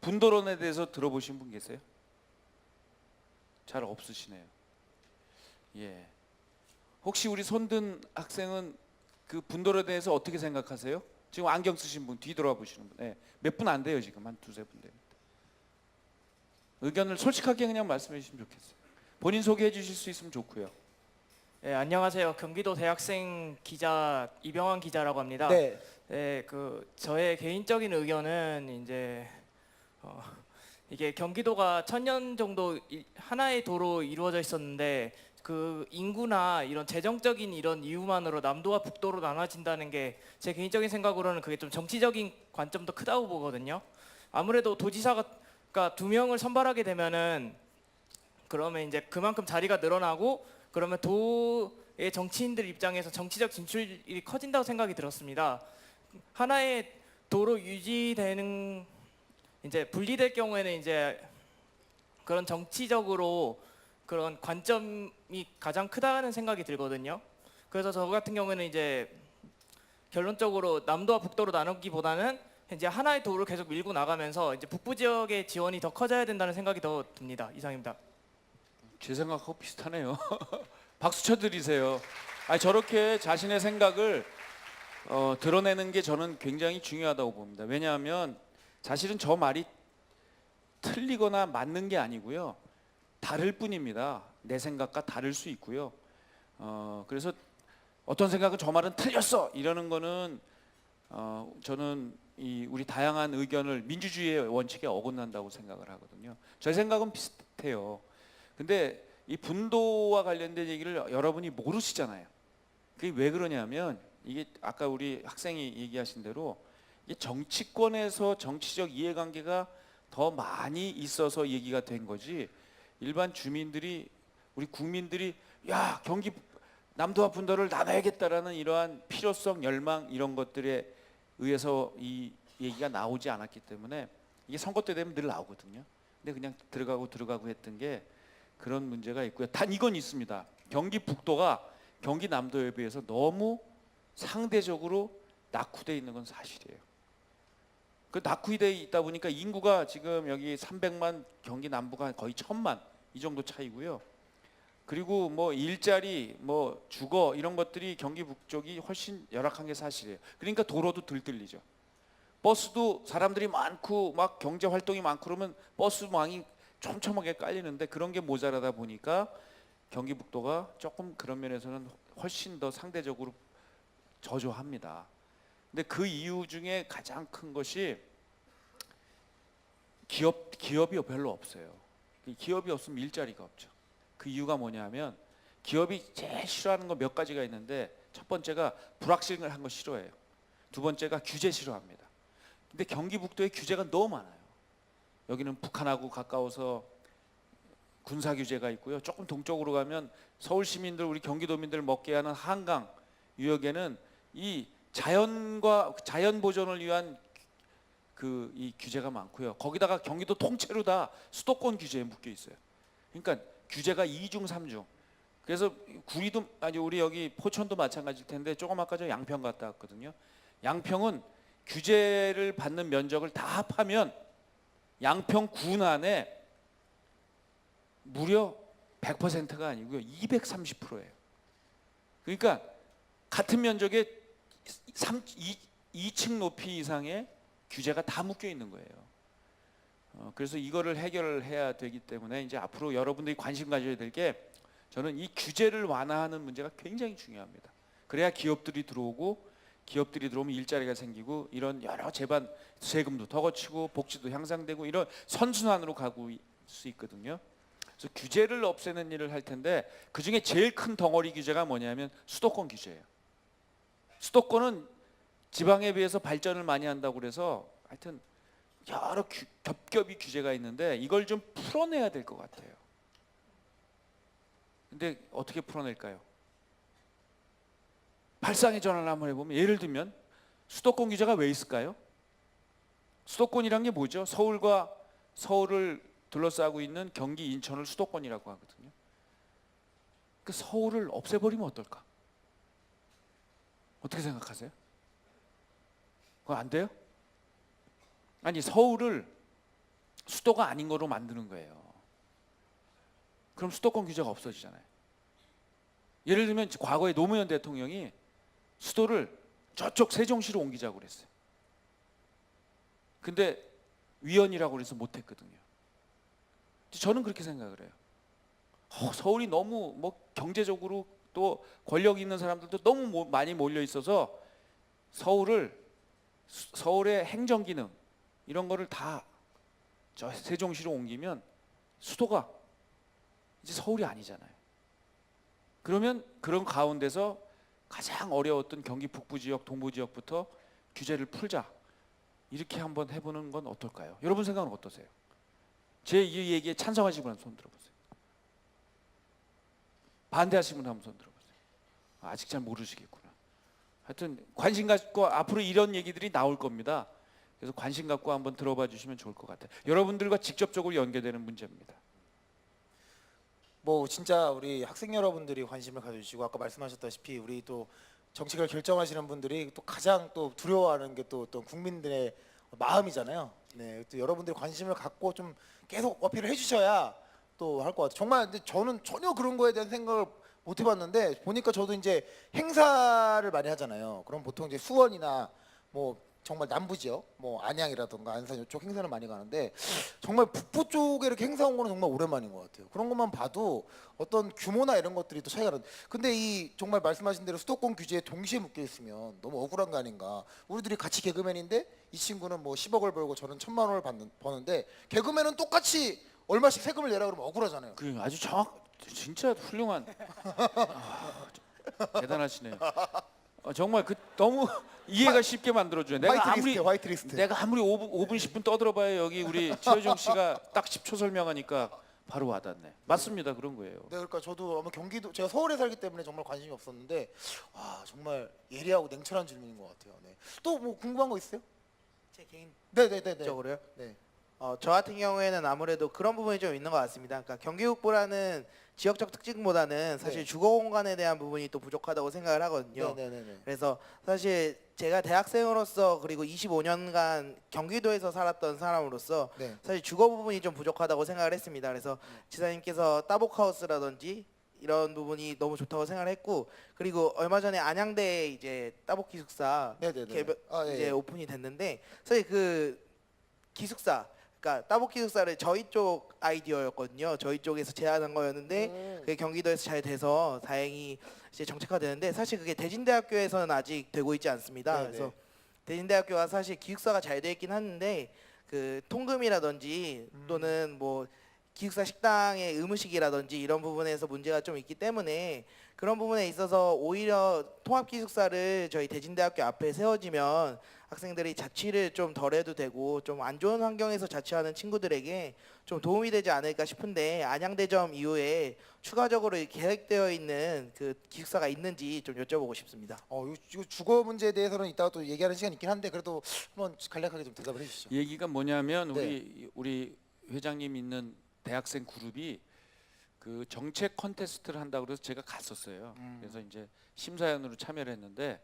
분도론에 대해서 들어보신 분 계세요? 잘 없으시네요. 예. 혹시 우리 손든 학생은 그 분도론에 대해서 어떻게 생각하세요? 지금 안경 쓰신 분 뒤돌아 보시는 분. 예. 몇 분 안 돼요 지금 한 두세 분 됩니다. 의견을 솔직하게 그냥 말씀해 주시면 좋겠어요. 본인 소개해 주실 수 있으면 좋고요. 네, 안녕하세요. 경기도 대학생 기자 이병환 기자라고 합니다. 네. 네, 그 저의 개인적인 의견은 이제 이게 경기도가 1000년 정도 하나의 도로 이루어져 있었는데 그 인구나 이런 재정적인 이런 이유만으로 남도와 북도로 나눠진다는 게 제 개인적인 생각으로는 그게 좀 정치적인 관점도 크다고 보거든요. 아무래도 도지사가 그러니까 2명을 선발하게 되면은 그러면 이제 그만큼 자리가 늘어나고 그러면 도의 정치인들 입장에서 정치적 진출이 커진다고 생각이 들었습니다. 하나의 도로 유지되는 이제 분리될 경우에는 이제 그런 정치적으로 그런 관점이 가장 크다는 생각이 들거든요. 그래서 저 같은 경우에는 이제 결론적으로 남도와 북도로 나누기보다는 이제 하나의 도를 계속 밀고 나가면서 이제 북부 지역의 지원이 더 커져야 된다는 생각이 더 듭니다. 이상입니다. 제 생각하고 비슷하네요. 박수 쳐드리세요. 아니, 저렇게 자신의 생각을 드러내는 게 저는 굉장히 중요하다고 봅니다. 왜냐하면 사실은 저 말이 틀리거나 맞는 게 아니고요. 다를 뿐입니다. 내 생각과 다를 수 있고요. 그래서 어떤 생각은 저 말은 틀렸어 이러는 거는 저는 이 우리 다양한 의견을 민주주의의 원칙에 어긋난다고 생각을 하거든요. 제 생각은 비슷해요. 근데 이 분도와 관련된 얘기를 여러분이 모르시잖아요. 그게 왜 그러냐면 이게 아까 우리 학생이 얘기하신 대로 이게 정치권에서 정치적 이해관계가 더 많이 있어서 얘기가 된 거지, 일반 주민들이 우리 국민들이 야 경기 남도와 분도를 나눠야겠다라는 이러한 필요성, 열망 이런 것들에 의해서 이 얘기가 나오지 않았기 때문에 이게 선거 때 되면 늘 나오거든요. 근데 그냥 들어가고 했던 게 그런 문제가 있고요. 단 이건 있습니다. 경기 북도가 경기 남도에 비해서 너무 상대적으로 낙후돼 있는 건 사실이에요. 그 낙후돼 있다 보니까 인구가 지금 여기 300만, 경기 남부가 거의 1000만 이 정도 차이고요. 그리고 뭐 일자리, 뭐 주거 이런 것들이 경기 북쪽이 훨씬 열악한 게 사실이에요. 그러니까 도로도 들뜰리죠. 버스도 사람들이 많고 막 경제 활동이 많고 그러면 버스망이 촘촘하게 깔리는데 그런 게 모자라다 보니까 경기 북도가 조금 그런 면에서는 훨씬 더 상대적으로 저조합니다. 근데 그 이유 중에 가장 큰 것이 기업이 별로 없어요. 기업이 없으면 일자리가 없죠. 그 이유가 뭐냐면 기업이 제일 싫어하는 거 몇 가지가 있는데 첫 번째가 불확실을 한 거 싫어해요. 두 번째가 규제 싫어합니다. 근데 경기 북도에 규제가 너무 많아요. 여기는 북한하고 가까워서 군사 규제가 있고요. 조금 동쪽으로 가면 서울 시민들, 우리 경기도민들 먹게 하는 한강 유역에는 이 자연 보존을 위한 이 규제가 많고요. 거기다가 경기도 통째로 다 수도권 규제에 묶여 있어요. 그러니까 규제가 2중 3중. 그래서 구리도 아니 우리 여기 포천도 마찬가지일 텐데 조금 아까 저 양평 갔다 왔거든요. 양평은 규제를 받는 면적을 다 합하면 양평 군 안에 무려 100%가 아니고요. 230%예요. 그러니까 같은 면적에 2층 높이 이상의 규제가 다 묶여 있는 거예요. 그래서 이거를 해결해야 되기 때문에 이제 앞으로 여러분들이 관심 가져야 될 게 저는 이 규제를 완화하는 문제가 굉장히 중요합니다. 그래야 기업들이 들어오고 기업들이 들어오면 일자리가 생기고 이런 여러 제반 세금도 더 거치고 복지도 향상되고 이런 선순환으로 가고 수 있거든요. 그래서 규제를 없애는 일을 할 텐데 그 중에 제일 큰 덩어리 규제가 뭐냐면 수도권 규제예요. 수도권은 지방에 비해서 발전을 많이 한다고 그래서 하여튼 여러 겹겹이 규제가 있는데 이걸 좀 풀어내야 될 것 같아요. 근데 어떻게 풀어낼까요? 발상의 전환을 한번 해보면 예를 들면 수도권 규제가 왜 있을까요? 수도권이란 게 뭐죠? 서울을 둘러싸고 있는 경기, 인천을 수도권이라고 하거든요. 그 서울을 없애버리면 어떨까? 어떻게 생각하세요? 그거 안 돼요? 아니 서울을 수도가 아닌 거로 만드는 거예요. 그럼 수도권 규제가 없어지잖아요. 예를 들면 과거에 노무현 대통령이 수도를 저쪽 세종시로 옮기자고 그랬어요. 근데 위헌이라고 그래서 못했거든요. 저는 그렇게 생각을 해요. 서울이 너무 뭐 경제적으로 또 권력 있는 사람들도 너무 많이 몰려 있어서 서울의 행정 기능 이런 거를 다 저 세종시로 옮기면 수도가 이제 서울이 아니잖아요. 그러면 그런 가운데서 가장 어려웠던 경기 북부 지역, 동부 지역부터 규제를 풀자. 이렇게 한번 해보는 건 어떨까요? 여러분 생각은 어떠세요? 제 이 얘기에 찬성하시는 분 손 들어보세요. 반대하시는 분 한번 손 들어보세요. 아직 잘 모르시겠구나. 하여튼 관심 갖고 앞으로 이런 얘기들이 나올 겁니다. 그래서 관심 갖고 한번 들어봐 주시면 좋을 것 같아요. 여러분들과 직접적으로 연계되는 문제입니다. 뭐 진짜 우리 학생 여러분들이 관심을 가져주시고 아까 말씀하셨다시피 우리 또 정책을 결정하시는 분들이 또 가장 또 두려워하는 게 또 어떤 국민들의 마음이잖아요. 네, 또 여러분들이 관심을 갖고 좀 계속 어필을 해주셔야 또 할 것 같아요. 정말 근데 저는 전혀 그런 거에 대한 생각을 못 해봤는데 보니까 저도 이제 행사를 많이 하잖아요. 그럼 보통 이제 수원이나 뭐 정말 남부 지역, 뭐 안양이라든가 안산 이쪽 행사를 많이 가는데 정말 북부 쪽에 이렇게 행사 온 거는 정말 오랜만인 것 같아요. 그런 것만 봐도 어떤 규모나 이런 것들이 또 차이가 나는데 근데 이 정말 말씀하신 대로 수도권 규제에 동시에 묶여 있으면 너무 억울한 거 아닌가. 우리들이 같이 개그맨인데 이 친구는 뭐 10억을 벌고 저는 1,000만 원을 버는데 개그맨은 똑같이 얼마씩 세금을 내라 그러면 억울하잖아요. 그 아주 진짜 훌륭한 대단하시네요. 정말 그 너무 이해가 쉽게 만들어줘요. 화이트리스트. 내가 아무리 5분 10분 떠들어봐야 여기 우리 최효정 씨가 딱 10초 설명하니까 바로 와닿네. 맞습니다. 그런 거예요. 네, 그러니까 저도 아마 경기도 제가 서울에 살기 때문에 정말 관심이 없었는데 와 정말 예리하고 냉철한 질문인 것 같아요. 네. 또 뭐 궁금한 거 있어요? 제 네네네. 개인적으로요? 네. 저 같은 경우에는 아무래도 그런 부분이 좀 있는 것 같습니다. 그러니까 경기북부라는 지역적 특징보다는 사실 네. 주거 공간에 대한 부분이 또 부족하다고 생각을 하거든요. 네네네. 그래서 사실 제가 대학생으로서 그리고 25년간 경기도에서 살았던 사람으로서 네. 사실 주거 부분이 좀 부족하다고 생각을 했습니다. 그래서 지사님께서 따복하우스라든지 이런 부분이 너무 좋다고 생각을 했고 그리고 얼마 전에 안양대에 이제 따복 기숙사 네네네. 이제 오픈이 됐는데 사실 그 기숙사 그러니까 따복 기숙사를 저희 쪽 아이디어였거든요. 저희 쪽에서 제안한 거였는데 그게 경기도에서 잘 돼서 다행히 이제 정책화되는데 사실 그게 대진대학교에서는 아직 되고 있지 않습니다. 네네. 그래서 대진대학교가 사실 기숙사가 잘 돼 있긴 하는데 그 통금이라든지 또는 뭐 기숙사 식당의 의무식이라든지 이런 부분에서 문제가 좀 있기 때문에 그런 부분에 있어서 오히려 통합 기숙사를 저희 대진대학교 앞에 세워지면 학생들이 자취를 좀 덜 해도 되고 좀 안 좋은 환경에서 자취하는 친구들에게 좀 도움이 되지 않을까 싶은데 안양대점 이후에 추가적으로 계획되어 있는 그 기숙사가 있는지 좀 여쭤보고 싶습니다. 이거 주거 문제에 대해서는 이따가 또 얘기하는 시간이 있긴 한데 그래도 한번 간략하게 좀 대답을 해주시죠. 얘기가 뭐냐면 네. 우리 회장님 있는 대학생 그룹이 그 정책 컨테스트를 한다고 그래서 제가 갔었어요. 그래서 이제 심사위원으로 참여를 했는데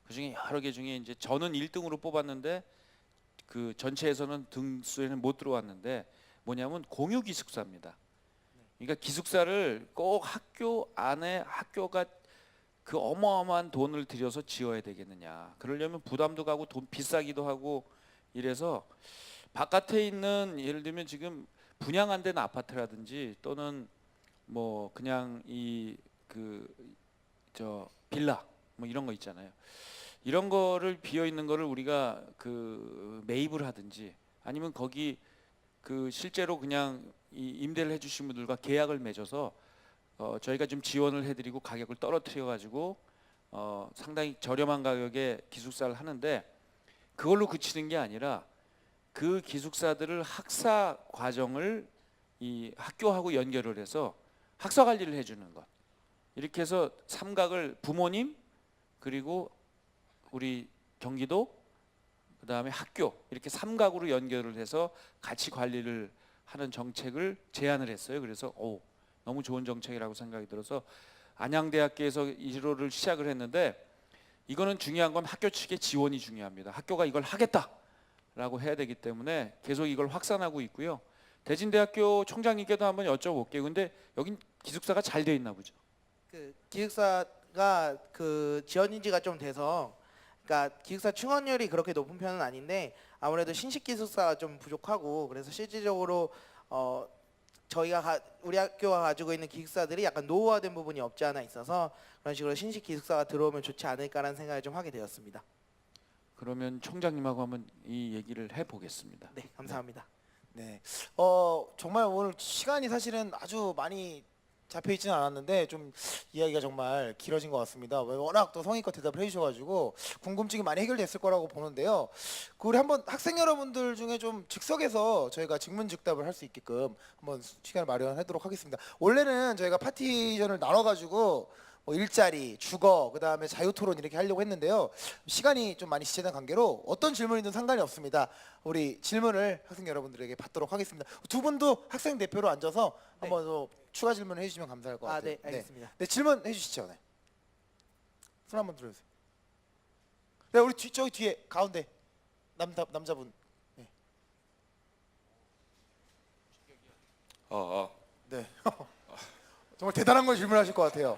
그 중에 여러 개 중에 이제 저는 1등으로 뽑았는데 그 전체에서는 등수에는 못 들어왔는데 뭐냐면 공유 기숙사입니다. 그러니까 기숙사를 꼭 학교 안에 학교가 그 어마어마한 돈을 들여서 지어야 되겠느냐. 그러려면 부담도 가고 돈 비싸기도 하고 이래서 바깥에 있는 예를 들면 지금 분양 안 된 아파트라든지 또는 뭐 그냥 이 그 저 빌라 뭐 이런 거 있잖아요. 이런 거를 비어 있는 거를 우리가 그 매입을 하든지 아니면 거기 그 실제로 그냥 이 임대를 해주신 분들과 계약을 맺어서 저희가 좀 지원을 해드리고 가격을 떨어뜨려 가지고 상당히 저렴한 가격에 기숙사를 하는데 그걸로 그치는 게 아니라 그 기숙사들을 학사 과정을 이 학교하고 연결을 해서 학사 관리를 해주는 것. 이렇게 해서 삼각을 부모님 그리고 우리 경기도 그다음에 학교 이렇게 삼각으로 연결을 해서 같이 관리를 하는 정책을 제안을 했어요. 그래서 너무 좋은 정책이라고 생각이 들어서 안양대학교에서 1호를 시작을 했는데 이거는 중요한 건 학교 측의 지원이 중요합니다. 학교가 이걸 하겠다라고 해야 되기 때문에 계속 이걸 확산하고 있고요. 대진대학교 총장님께도 한번 여쭤볼게요. 근데 여긴 기숙사가 잘 돼 있나 보죠? 그 기숙사가 그 지원인지가 좀 돼서 그러니까 기숙사 충원율이 그렇게 높은 편은 아닌데 아무래도 신식 기숙사가 좀 부족하고 그래서 실질적으로 우리 학교가 가지고 있는 기숙사들이 약간 노후화된 부분이 없지 않아 있어서 그런 식으로 신식 기숙사가 들어오면 좋지 않을까라는 생각을 좀 하게 되었습니다. 그러면 총장님하고 한번 이 얘기를 해보겠습니다. 네, 감사합니다. 네. 정말 오늘 시간이 사실은 아주 많이 잡혀 있지는 않았는데 좀 이야기가 정말 길어진 것 같습니다. 워낙 또 성의껏 대답을 해주셔가지고 궁금증이 많이 해결됐을 거라고 보는데요. 우리 한번 학생 여러분들 중에 좀 즉석에서 저희가 직문즉답을 할 수 있게끔 한번 시간을 마련하도록 하겠습니다. 원래는 저희가 파티션을 나눠가지고 뭐 일자리, 주거, 그 다음에 자유토론 이렇게 하려고 했는데요. 시간이 좀 많이 지체된 관계로 어떤 질문이든 상관이 없습니다. 우리 질문을 학생 여러분들에게 받도록 하겠습니다. 두 분도 학생 대표로 앉아서 한번 또 추가 질문을 해주시면 감사할 것 같아요. 네, 알겠습니다. 네, 질문 해주시죠. 네. 손 한번 들어주세요. 네, 우리 저기 뒤에 가운데 남자분. 네. 네. 정말 대단한 걸 질문하실 것 같아요.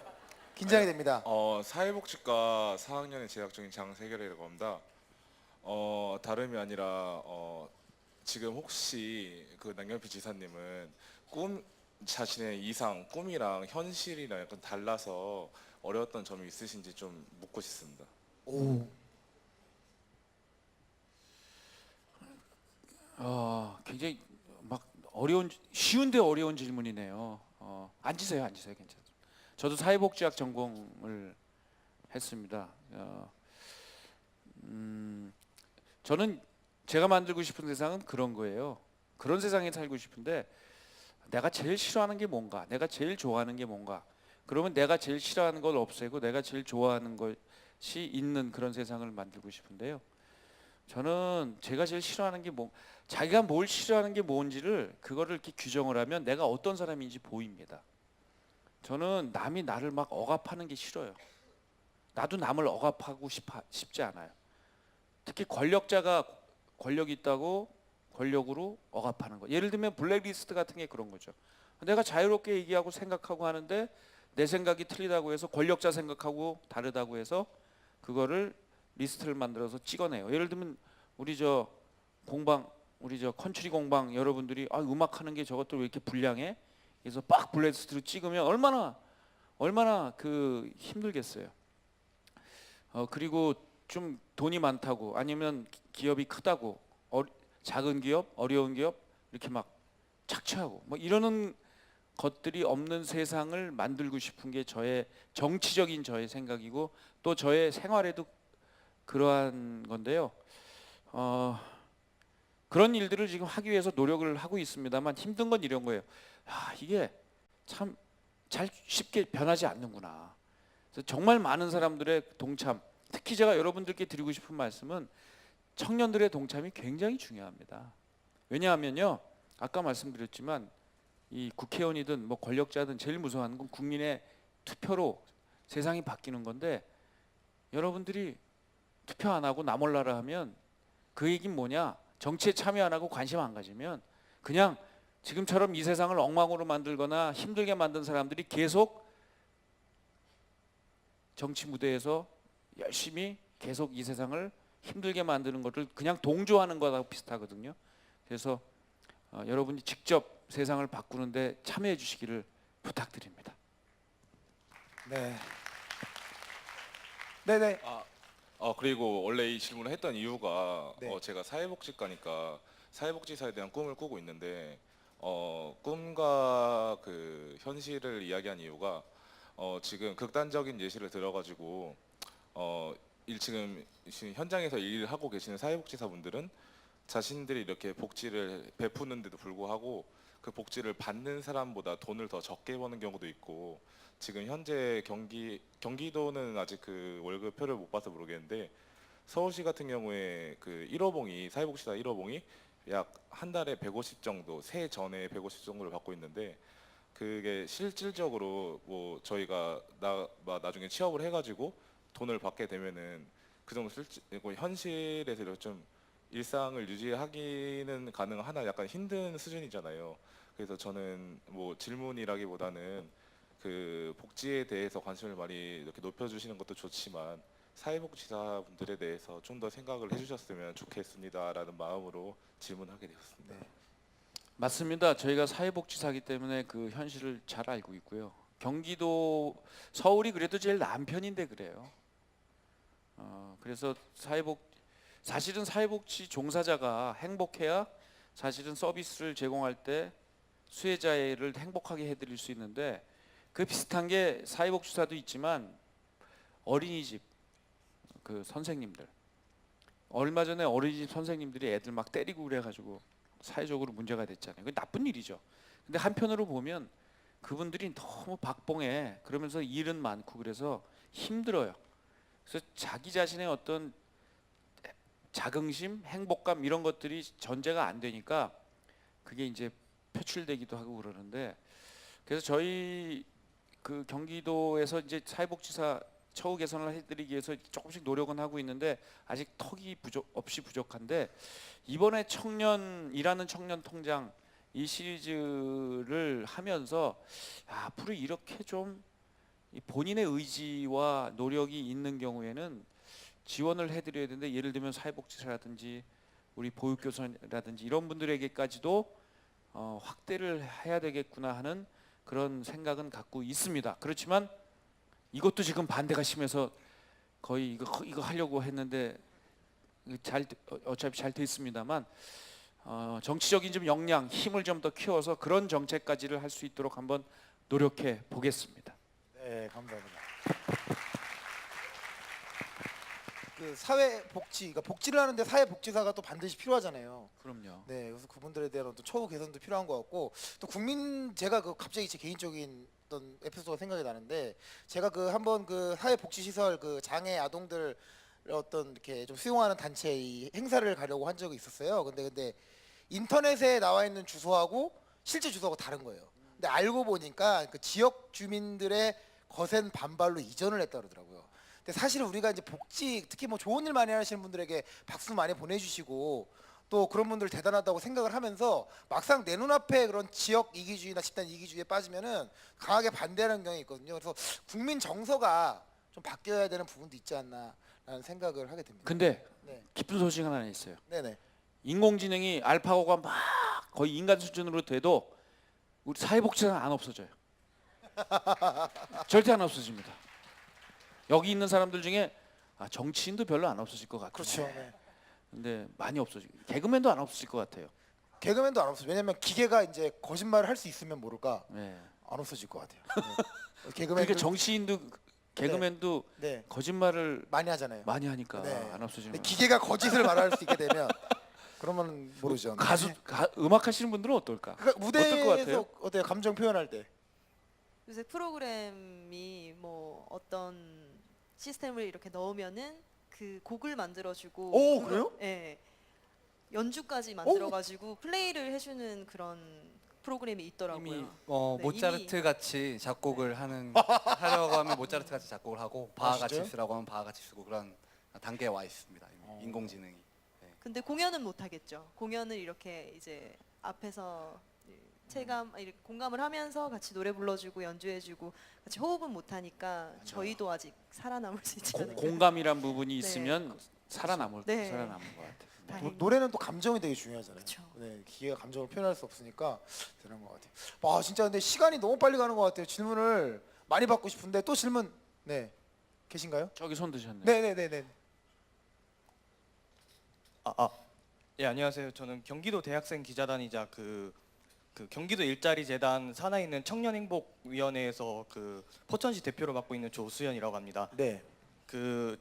긴장이 됩니다. 사회복지과 4학년에 재학 중인 장세결이라고 합니다. 다름이 아니라 지금 혹시 그 남경필 지사님은 자신의 이상, 꿈이랑 현실이랑 약간 달라서 어려웠던 점이 있으신지 좀 묻고 싶습니다. 오. 굉장히 막 쉬운데 어려운 질문이네요. 앉으세요, 괜찮습니다. 저도 사회복지학 전공을 했습니다. 저는 제가 만들고 싶은 세상은 그런 거예요. 그런 세상에 살고 싶은데 내가 제일 싫어하는 게 뭔가, 내가 제일 좋아하는 게 뭔가. 그러면 내가 제일 싫어하는 걸 없애고 내가 제일 좋아하는 것이 있는 그런 세상을 만들고 싶은데요. 저는 제가 제일 싫어하는 게 자기가 뭘 싫어하는 게 뭔지를 그거를 이렇게 규정을 하면 내가 어떤 사람인지 보입니다. 저는 남이 나를 막 억압하는 게 싫어요. 나도 남을 억압하고 싶지 않아요. 특히 권력자가 권력이 있다고 권력으로 억압하는 거. 예를 들면 블랙리스트 같은 게 그런 거죠. 내가 자유롭게 얘기하고 생각하고 하는데 내 생각이 틀리다고 해서 권력자 생각하고 다르다고 해서 그거를 리스트를 만들어서 찍어내요. 예를 들면 우리 저 컨트리 공방 여러분들이 음악하는 게 저것도 왜 이렇게 불량해? 그래서 빡 블랙리스트로 찍으면 얼마나 그 힘들겠어요. 그리고 좀 돈이 많다고 아니면 기업이 크다고 작은 기업, 어려운 기업 이렇게 막 착취하고 뭐 이러는 것들이 없는 세상을 만들고 싶은 게 저의 정치적인 저의 생각이고 또 저의 생활에도 그러한 건데요. 그런 일들을 지금 하기 위해서 노력을 하고 있습니다만 힘든 건 이런 거예요. 이게 참 잘 쉽게 변하지 않는구나. 그래서 정말 많은 사람들의 동참, 특히 제가 여러분들께 드리고 싶은 말씀은 청년들의 동참이 굉장히 중요합니다. 왜냐하면요, 아까 말씀드렸지만 이 국회의원이든 뭐 권력자든 제일 무서워하는 건 국민의 투표로 세상이 바뀌는 건데 여러분들이 투표 안 하고 나 몰라라 하면 그 얘기는 뭐냐? 정치에 참여 안 하고 관심 안 가지면 그냥 지금처럼 이 세상을 엉망으로 만들거나 힘들게 만든 사람들이 계속 정치 무대에서 열심히 계속 이 세상을 힘들게 만드는 것을 그냥 동조하는 것하고 비슷하거든요. 그래서 여러분이 직접 세상을 바꾸는데 참여해 주시기를 부탁드립니다. 네. 네네. 그리고 원래 이 질문을 했던 이유가 네. 제가 사회복지과니까 사회복지사에 대한 꿈을 꾸고 있는데 꿈과 그 현실을 이야기한 이유가 지금 극단적인 예시를 들어가지고 지금 현장에서 일을 하고 계시는 사회복지사분들은 자신들이 이렇게 복지를 베푸는데도 불구하고 그 복지를 받는 사람보다 돈을 더 적게 버는 경우도 있고 지금 현재 경기도는 아직 그 월급표를 못 봐서 모르겠는데 서울시 같은 경우에 그 1호봉이 사회복지사 1호봉이 약 한 달에 150 정도 세 전에 150 정도를 받고 있는데 그게 실질적으로 뭐 저희가 나중에 취업을 해가지고 돈을 받게 되면은 그 정도 현실에서 이렇게 좀 일상을 유지하기는 가능하나 약간 힘든 수준이잖아요. 그래서 저는 뭐 질문이라기보다는 그 복지에 대해서 관심을 많이 이렇게 높여주시는 것도 좋지만 사회복지사분들에 대해서 좀 더 생각을 해주셨으면 좋겠습니다라는 마음으로 질문하게 되었습니다. 네. 맞습니다. 저희가 사회복지사이기 때문에 그 현실을 잘 알고 있고요. 경기도 서울이 그래도 제일 나은 편인데 그래요. 그래서 사실은 사회복지 종사자가 행복해야 사실은 서비스를 제공할 때 수혜자를 행복하게 해드릴 수 있는데 그 비슷한 게 사회복지사도 있지만 어린이집 그 선생님들 얼마 전에 어린이집 선생님들이 애들 막 때리고 그래가지고 사회적으로 문제가 됐잖아요. 그 나쁜 일이죠. 근데 한편으로 보면 그분들이 너무 박봉해 그러면서 일은 많고 그래서 힘들어요. 그래서 자기 자신의 어떤 자긍심, 행복감 이런 것들이 전제가 안 되니까 그게 이제 표출되기도 하고 그러는데 그래서 저희 그 경기도에서 이제 사회복지사 처우 개선을 해드리기 위해서 조금씩 노력은 하고 있는데 아직 턱이 없이 부족한데 이번에 일하는 청년 통장 이 시리즈를 하면서 앞으로 이렇게 좀 본인의 의지와 노력이 있는 경우에는 지원을 해드려야 되는데 예를 들면 사회복지사라든지 우리 보육교사라든지 이런 분들에게까지도 확대를 해야 되겠구나 하는 그런 생각은 갖고 있습니다. 그렇지만 이것도 지금 반대가 심해서 거의 이거 하려고 했는데 어차피 잘 됐습니다만 정치적인 좀 역량, 힘을 좀 더 키워서 그런 정책까지를 할 수 있도록 한번 노력해 보겠습니다. 네, 감사합니다. 그 사회복지, 그러니까 복지를 하는데 사회복지사가 또 반드시 필요하잖아요. 그럼요. 네, 그래서 그분들에 대한 어떤 처우 개선도 필요한 것 같고 또 제가 그 갑자기 제 개인적인 어떤 에피소드가 생각이 나는데 제가 그 한번 그 사회복지시설 그 장애 아동들 어떤 이렇게 좀 수용하는 단체 이 행사를 가려고 한 적이 있었어요. 근데 인터넷에 나와 있는 주소하고 실제 주소하고 다른 거예요. 근데 알고 보니까 그 지역 주민들의 거센 반발로 이전을 했다 그러더라고요. 근데 사실 우리가 이제 복지 특히 뭐 좋은 일 많이 하시는 분들에게 박수 많이 보내주시고 또 그런 분들 대단하다고 생각을 하면서 막상 내 눈앞에 그런 지역 이기주의나 집단 이기주의에 빠지면은 강하게 반대하는 경향이 있거든요. 그래서 국민 정서가 좀 바뀌어야 되는 부분도 있지 않나라는 생각을 하게 됩니다. 근데 네, 기쁜 소식 하나 있어요. 네네. 인공지능이 알파고가 막 거의 인간 수준으로 돼도 우리 사회복지사는 안 없어져요. 절대 안 없어집니다. 여기 있는 사람들 중에 정치인도 별로 안 없어질 것 같아요. 그렇죠. 네. 근데 많이 없어지고 개그맨도 안 없어질 것 같아요. 개그맨도 안 없어요. 왜냐면 기계가 이제 거짓말을 할 수 있으면 모를까 네. 안 없어질 것 같아요. 네. 개그맨 그러니까 정치인도 개그맨도 네 거짓말을 많이 하잖아요. 많이 하니까 네. 안 없어지는 근데 거예요. 기계가 거짓을 말할 수 있게 되면 그러면 모르죠. 네. 음악 하시는 분들은 어떨까? 그러니까 어떨 것 무대에서 같아요? 어때요? 감정 표현할 때. 요새 프로그램이 뭐 어떤 시스템을 이렇게 넣으면은 그 곡을 만들어주고 오, 그래요? 예, 연주까지 만들어가지고 플레이를 해주는 그런 프로그램이 있더라고요. 이미 네, 모차르트 같이 작곡을 하려고 하면 모차르트 같이 작곡을 하고 바하 같이 진짜요? 쓰라고 하면 바하 같이 쓰고 그런 단계에 와 있습니다. 이미 인공지능이. 근데 공연은 못 하겠죠. 공연을 이렇게 이제 앞에서 이렇게 공감을 하면서 같이 노래 불러주고 연주해주고 같이 호흡은 못 하니까 저희도 아직 살아남을 수 있지 않을까. 공감이란 부분이 있으면 살아남을 네. 것 같아요. 다행히. 노래는 또 감정이 되게 중요하잖아요. 그쵸. 네, 기계가 감정을 표현할 수 없으니까 되는 것 같아요. 와, 진짜 근데 시간이 너무 빨리 가는 것 같아요. 질문을 많이 받고 싶은데 또 질문 네 계신가요? 저기 손 드셨네요. 네네네네. 예, 안녕하세요. 저는 경기도 대학생 기자단이자 그 경기도 일자리 재단 산하에 있는 청년행복위원회에서 그 포천시 대표로 맡고 있는 조수연이라고 합니다. 네.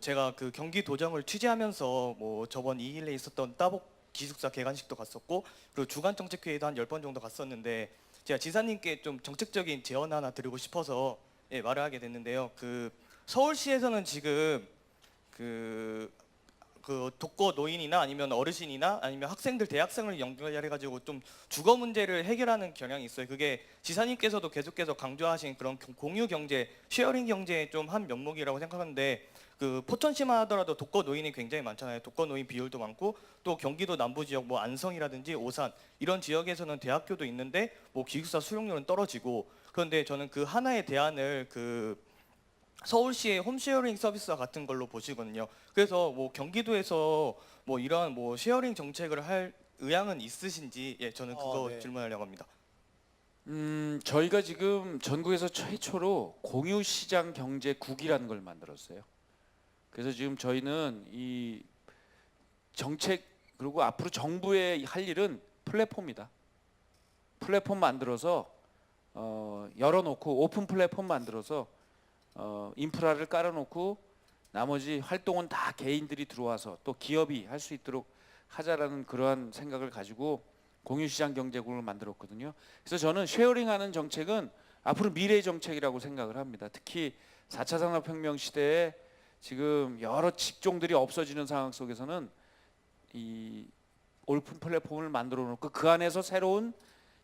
제가 그 경기도정을 취재하면서 뭐 저번 2일에 있었던 따복 기숙사 개관식도 갔었고 그리고 주간 정책회의도 한 10번 정도 갔었는데 제가 지사님께 좀 정책적인 제언 하나 드리고 싶어서 말을 하게 됐는데요. 서울시에서는 지금 그 독거 노인이나 아니면 어르신이나 아니면 학생들 대학생을 연결해가지고 좀 주거 문제를 해결하는 경향이 있어요. 그게 지사님께서도 계속해서 강조하신 그런 공유 경제, 쉐어링 경제의 좀 한 면목이라고 생각하는데 포천시만 하더라도 독거 노인이 굉장히 많잖아요. 독거 노인 비율도 많고 또 경기도 남부 지역 뭐 안성이라든지 오산 이런 지역에서는 대학교도 있는데 뭐 기숙사 수용료는 떨어지고 그런데 저는 그 하나의 대안을 서울시의 홈쉐어링 서비스와 같은 걸로 보시거든요. 그래서 뭐 경기도에서 뭐 이러한 뭐 쉐어링 정책을 할 의향은 있으신지 저는 그거 네. 질문하려고 합니다. 저희가 지금 전국에서 최초로 공유시장 경제국이라는 걸 만들었어요. 그래서 지금 저희는 이 정책 그리고 앞으로 정부의 할 일은 플랫폼이다. 플랫폼 만들어서 열어놓고 오픈 플랫폼 만들어서 인프라를 깔아놓고 나머지 활동은 다 개인들이 들어와서 또 기업이 할 수 있도록 하자라는 그러한 생각을 가지고 공유시장 경제국을 만들었거든요. 그래서 저는 쉐어링하는 정책은 앞으로 미래의 정책이라고 생각을 합니다. 특히 4차 산업혁명 시대에 지금 여러 직종들이 없어지는 상황 속에서는 이 오픈 플랫폼을 만들어 놓고 그 안에서 새로운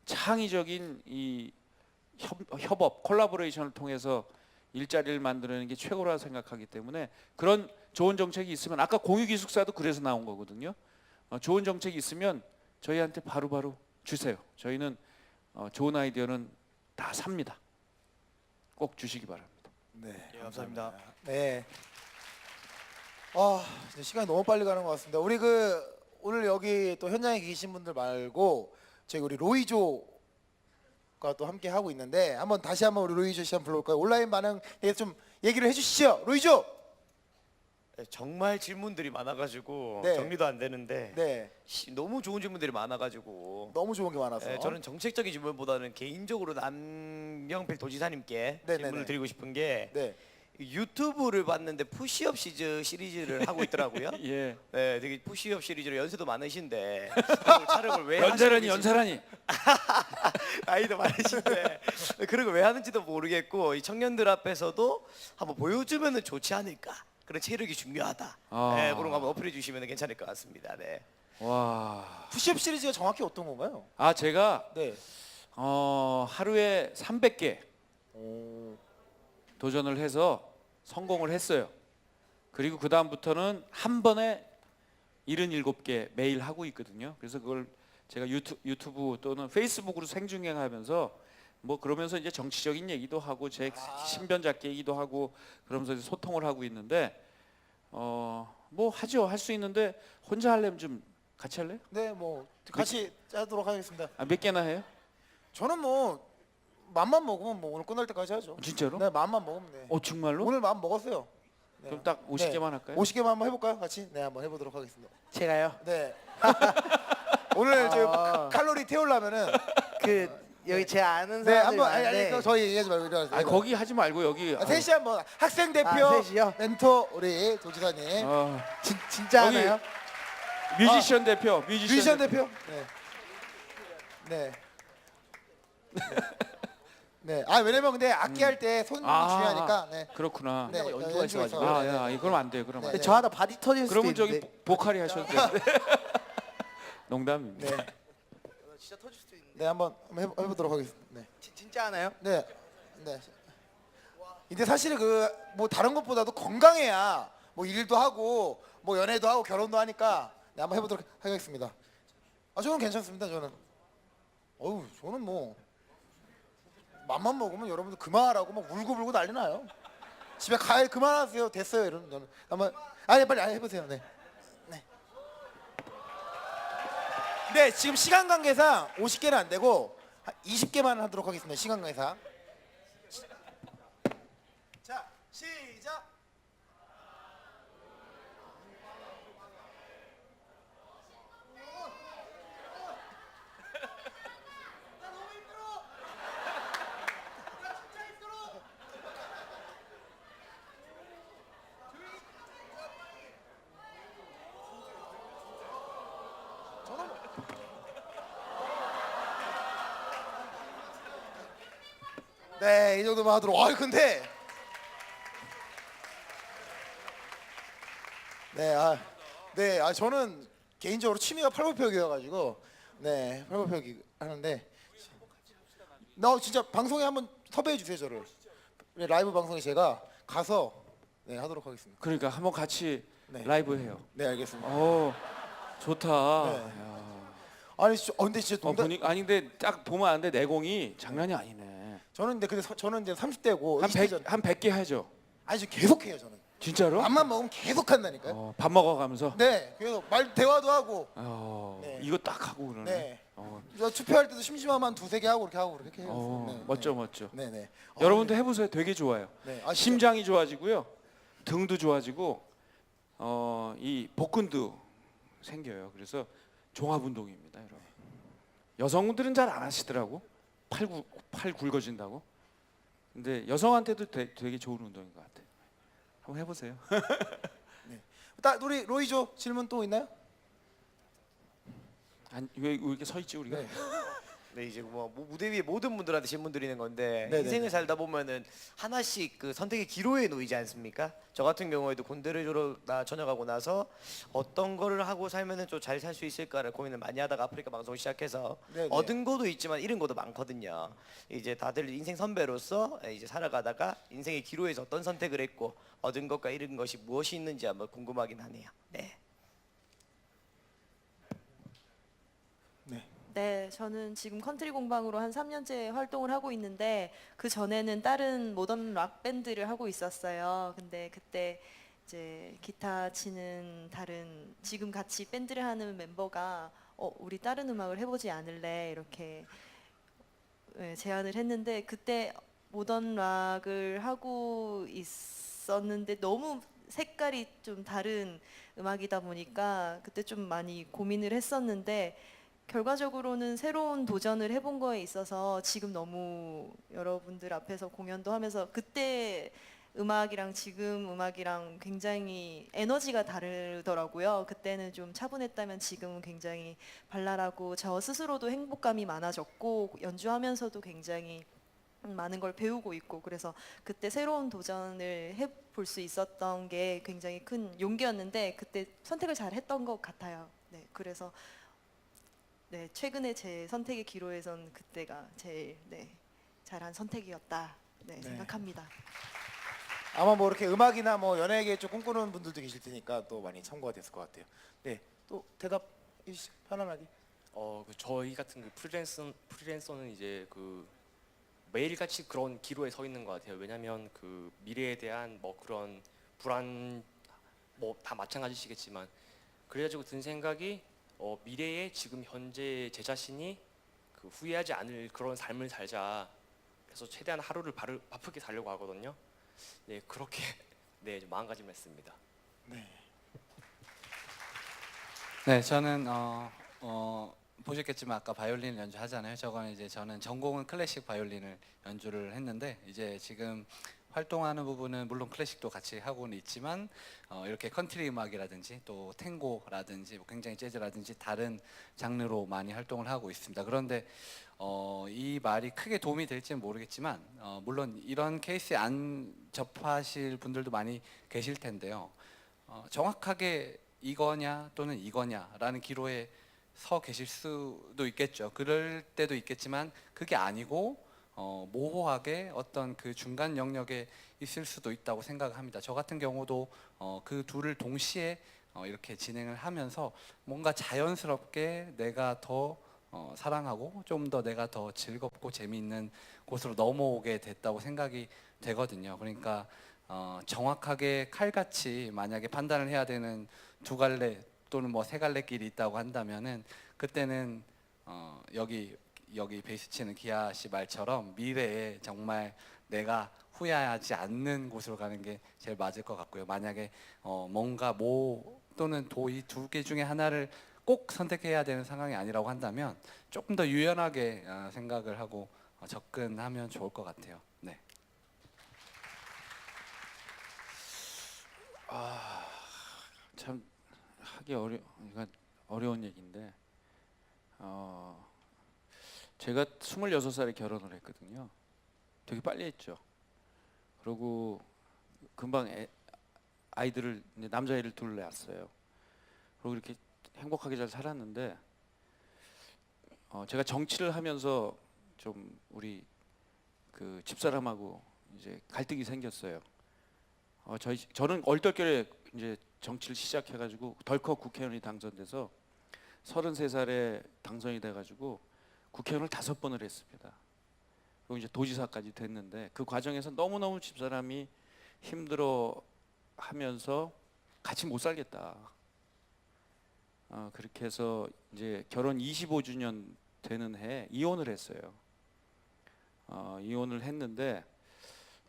창의적인 이 협업, 콜라보레이션을 통해서 일자리를 만드는 게 최고라고 생각하기 때문에 그런 좋은 정책이 있으면 아까 공유기숙사도 그래서 나온 거거든요. 좋은 정책이 있으면 저희한테 바로바로 주세요. 저희는 좋은 아이디어는 다 삽니다. 꼭 주시기 바랍니다. 네, 예, 감사합니다. 네. 이제 시간이 너무 빨리 가는 것 같습니다. 우리 오늘 여기 또 현장에 계신 분들 말고 저희 우리 로이조가 또 함께 하고 있는데 다시 한번 우리 로이조 씨 한번 불러볼까요? 온라인 반응 좀 얘기를 해주시죠. 로이조. 네, 정말 질문들이 많아가지고 네. 정리도 안 되는데 네, 너무 좋은 질문들이 많아가지고 너무 좋은 게 많아서. 저는 정책적인 질문보다는 개인적으로 남경필 도지사님께 네네네. 질문을 드리고 싶은 게 네. 유튜브를 봤는데 푸시업 시리즈를 하고 있더라고요. 예. 네, 되게 푸시업 시리즈로 연세도 많으신데 그걸 촬영을 왜 연사라니 하시는지 연사라니. 나이도 많으신데 그런 걸 왜 하는지도 모르겠고 이 청년들 앞에서도 한번 보여주면은 좋지 않을까. 그런 체력이 중요하다. 네, 그런 거 한번 어필해 주시면 괜찮을 것 같습니다. 네. 와. 푸시업 시리즈가 정확히 어떤 건가요? 제가 네. 하루에 300개 도전을 해서 성공을 했어요. 그리고 그 다음부터는 한 번에 77개 매일 하고 있거든요. 그래서 그걸 제가 유튜브 또는 페이스북으로 생중계하면서 뭐 그러면서 이제 정치적인 얘기도 하고 제 신변 잡기 얘기도 하고 그러면서 이제 소통을 하고 있는데 뭐 하죠. 할 수 있는데 혼자 하려면 좀 같이 할래요? 네, 뭐 같이 짜도록 하겠습니다. 몇 개나 해요? 저는 뭐 맘만 먹으면 뭐 오늘 끝날 때까지 하죠. 진짜로? 네, 맘만 먹으면 돼. 정말로? 오늘 맘 먹었어요. 네. 그럼 딱 50개만 할까요? 50개만 한번 해볼까요? 같이? 네, 한번 해보도록 하겠습니다. 제가요. 네. 오늘 저희 칼로리 태우려면은 여기 제 아는 네, 사람들이 한번 많은데 저희 얘기하지 말고 일어나세요. 거기 하지 말고 여기. 셋이 한번 학생 대표 셋이요? 멘토 우리 도지사님. 진짜 여기 하나요? 뮤지션 대표, 뮤지션 대표. 네. 네. 왜냐면 근데 악기 할 때 손이 중요하니까. 네. 그렇구나. 네. 연주가 있어가지고. 그럼 안 돼요. 그럼 안 네. 돼요. 저 하나 바디 터질 수도 그러면 있는데. 저기 보컬이 하셔도 되는데. 농담입니다. 네. 진짜 터질 수도 있는데. 네, 한번 해보도록 하겠습니다. 네. 진짜 하나요? 네. 네. 근데 사실은 뭐 다른 것보다도 건강해야 뭐 일도 하고 뭐 연애도 하고 결혼도 하니까 네, 한번 해보도록 하겠습니다. 저는 괜찮습니다. 저는. 저는 뭐 맘만 먹으면 여러분들 그만하라고 막 울고불고 난리 나요. 집에 가야 그만하세요. 됐어요. 이러면 저는 한번 빨리 해보세요. 네. 네, 지금 시간 관계상 50개는 안 되고 20개만 하도록 하겠습니다. 시간 관계상. 자, 시작. 네, 이 정도만 하도록. 근데 저는 개인적으로 취미가 팔굽혀펴기여가지고 팔굽혀펴기 하는데 진짜 방송에 한번 섭외해 주세요 저를. 라이브 방송에 제가 가서 하도록 하겠습니다. 그러니까 한번 같이 네. 라이브 해요. 네, 알겠습니다. 좋다. 네. 야. 근데 진짜 농담. 근데 딱 보면 아는데 내공이 장난이 아니네. 저는 이제 30대고 한 100개 하죠. 지금 계속 해요 저는. 진짜로? 맘만 먹으면 계속 한다니까요. 밥 먹어가면서. 네, 그래서 대화도 하고. 네. 이거 딱 하고 그러네. 네. 저 투표할 때도 심심하면 두세 개 하고 그렇게 해요. 네, 멋져. 네. 여러분도 해보세요. 되게 좋아요. 네. 심장이 좋아지고요, 등도 좋아지고, 이 복근도 생겨요. 그래서 종합 운동입니다, 여러분. 여성분들은 잘 안 하시더라고. 팔 굵어진다고? 근데 여성한테도 되게 좋은 운동인 것 같아요. 한번 해보세요. 우리 로이조 질문 또 있나요? 아니, 왜 이렇게 서 있지 우리가? 네. 네, 이제 뭐 무대 위에 모든 분들한테 질문 드리는 건데 네네네. 인생을 살다 보면은 하나씩 그 선택의 기로에 놓이지 않습니까? 저 같은 경우에도 군대를 전역하고 나서 어떤 거를 하고 살면은 좀 잘 살 수 있을까를 고민을 많이 하다가 아프리카 방송을 시작해서 네네. 얻은 것도 있지만 잃은 것도 많거든요. 이제 다들 인생 선배로서 이제 살아가다가 인생의 기로에서 어떤 선택을 했고 얻은 것과 잃은 것이 무엇이 있는지 한번 궁금하긴 하네요. 네. 네, 저는 지금 컨트리 공방으로 한 3년째 활동을 하고 있는데 그 전에는 다른 모던 락 밴드를 하고 있었어요. 근데 그때 이제 기타 치는 다른 지금 같이 밴드를 하는 멤버가 우리 다른 음악을 해보지 않을래 이렇게 제안을 했는데 그때 모던 락을 하고 있었는데 너무 색깔이 좀 다른 음악이다 보니까 그때 좀 많이 고민을 했었는데 결과적으로는 새로운 도전을 해본 거에 있어서 지금 너무 여러분들 앞에서 공연도 하면서 그때 음악이랑 지금 음악이랑 굉장히 에너지가 다르더라고요. 그때는 좀 차분했다면 지금은 굉장히 발랄하고 저 스스로도 행복감이 많아졌고 연주하면서도 굉장히 많은 걸 배우고 있고 그래서 그때 새로운 도전을 해볼 수 있었던 게 굉장히 큰 용기였는데 그때 선택을 잘 했던 것 같아요. 네, 그래서 네, 최근에 제 선택의 기로에선 그때가 제일 잘한 선택이었다 생각합니다. 아마 뭐 이렇게 음악이나 뭐 연예계 쪽 꿈꾸는 분들도 계실 테니까 또 많이 참고가 됐을 것 같아요. 네, 또 대답 편안하게. 저희 같은 그 프리랜서는 이제 그 매일같이 그런 기로에 서 있는 것 같아요. 왜냐하면 그 미래에 대한 뭐 그런 불안 뭐 다 마찬가지시겠지만 그래가지고 든 생각이 미래에 지금 현재 제 자신이 그 후회하지 않을 그런 삶을 살자. 그래서 최대한 하루를 바쁘게 살려고 하거든요. 네, 그렇게 네, 좀 마음가짐을 했습니다. 네, 저는 보셨겠지만 아까 바이올린 연주하잖아요. 저는 전공은 클래식 바이올린을 연주를 했는데 이제 지금 활동하는 부분은 물론 클래식도 같이 하고는 있지만 이렇게 컨트리 음악이라든지 또 탱고라든지 뭐 굉장히 재즈라든지 다른 장르로 많이 활동을 하고 있습니다. 그런데 이 말이 크게 도움이 될지는 모르겠지만 물론 이런 케이스에 안 접하실 분들도 많이 계실 텐데요. 정확하게 이거냐 또는 이거냐라는 기로에 서 계실 수도 있겠죠. 그럴 때도 있겠지만 그게 아니고 모호하게 어떤 그 중간 영역에 있을 수도 있다고 생각합니다. 저 같은 경우도 그 둘을 동시에 이렇게 진행을 하면서 뭔가 자연스럽게 내가 더 사랑하고 좀 더 내가 더 즐겁고 재미있는 곳으로 넘어오게 됐다고 생각이 되거든요. 그러니까 정확하게 칼같이 만약에 판단을 해야 되는 두 갈래 또는 뭐 세 갈래 길이 있다고 한다면은 그때는 여기 베이스 치는 기아 씨 말처럼 미래에 정말 내가 후회하지 않는 곳으로 가는 게 제일 맞을 것 같고요. 만약에 뭔가 모 또는 도 이 두 개 중에 하나를 꼭 선택해야 되는 상황이 아니라고 한다면 조금 더 유연하게 생각을 하고 접근하면 좋을 것 같아요. 네. 참 하기 이건 어려운 얘기인데 제가 26살에 결혼을 했거든요. 되게 빨리 했죠. 그리고 금방 아이들을 이제 남자애를 둘 낳았어요. 그리고 이렇게 행복하게 잘 살았는데 제가 정치를 하면서 좀 우리 그 집사람하고 이제 갈등이 생겼어요. 저는 얼떨결에 이제 정치를 시작해가지고 덜컥 국회의원이 당선돼서 33살에 당선이 돼가지고 국회의원을 5번을 했습니다. 그리고 이제 도지사까지 됐는데 그 과정에서 너무너무 집사람이 힘들어하면서 같이 못 살겠다. 그렇게 해서 이제 결혼 25주년 되는 해에 이혼을 했어요. 이혼을 했는데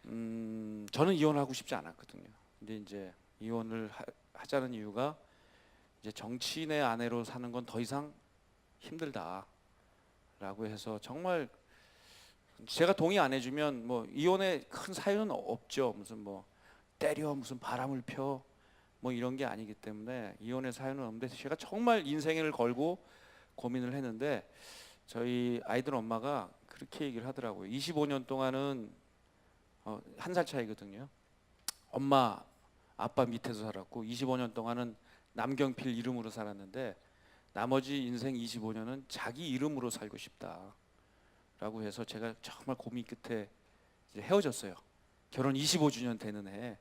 저는 이혼하고 싶지 않았거든요. 근데 이제 이혼을 하자는 이유가 이제 정치인의 아내로 사는 건 더 이상 힘들다라고 해서 정말 제가 동의 안 해주면 뭐 이혼의 큰 사유는 없죠. 무슨 뭐 때려 무슨 바람을 펴 뭐 이런 게 아니기 때문에 이혼의 사유는 없는데 제가 정말 인생을 걸고 고민을 했는데 저희 아이들 엄마가 그렇게 얘기를 하더라고요. 25년 동안은 1살 차이거든요. 엄마 아빠 밑에서 살았고 25년 동안은 남경필 이름으로 살았는데 나머지 인생 25년은 자기 이름으로 살고 싶다라고 해서 제가 정말 고민 끝에 이제 헤어졌어요. 결혼 25주년 되는 해.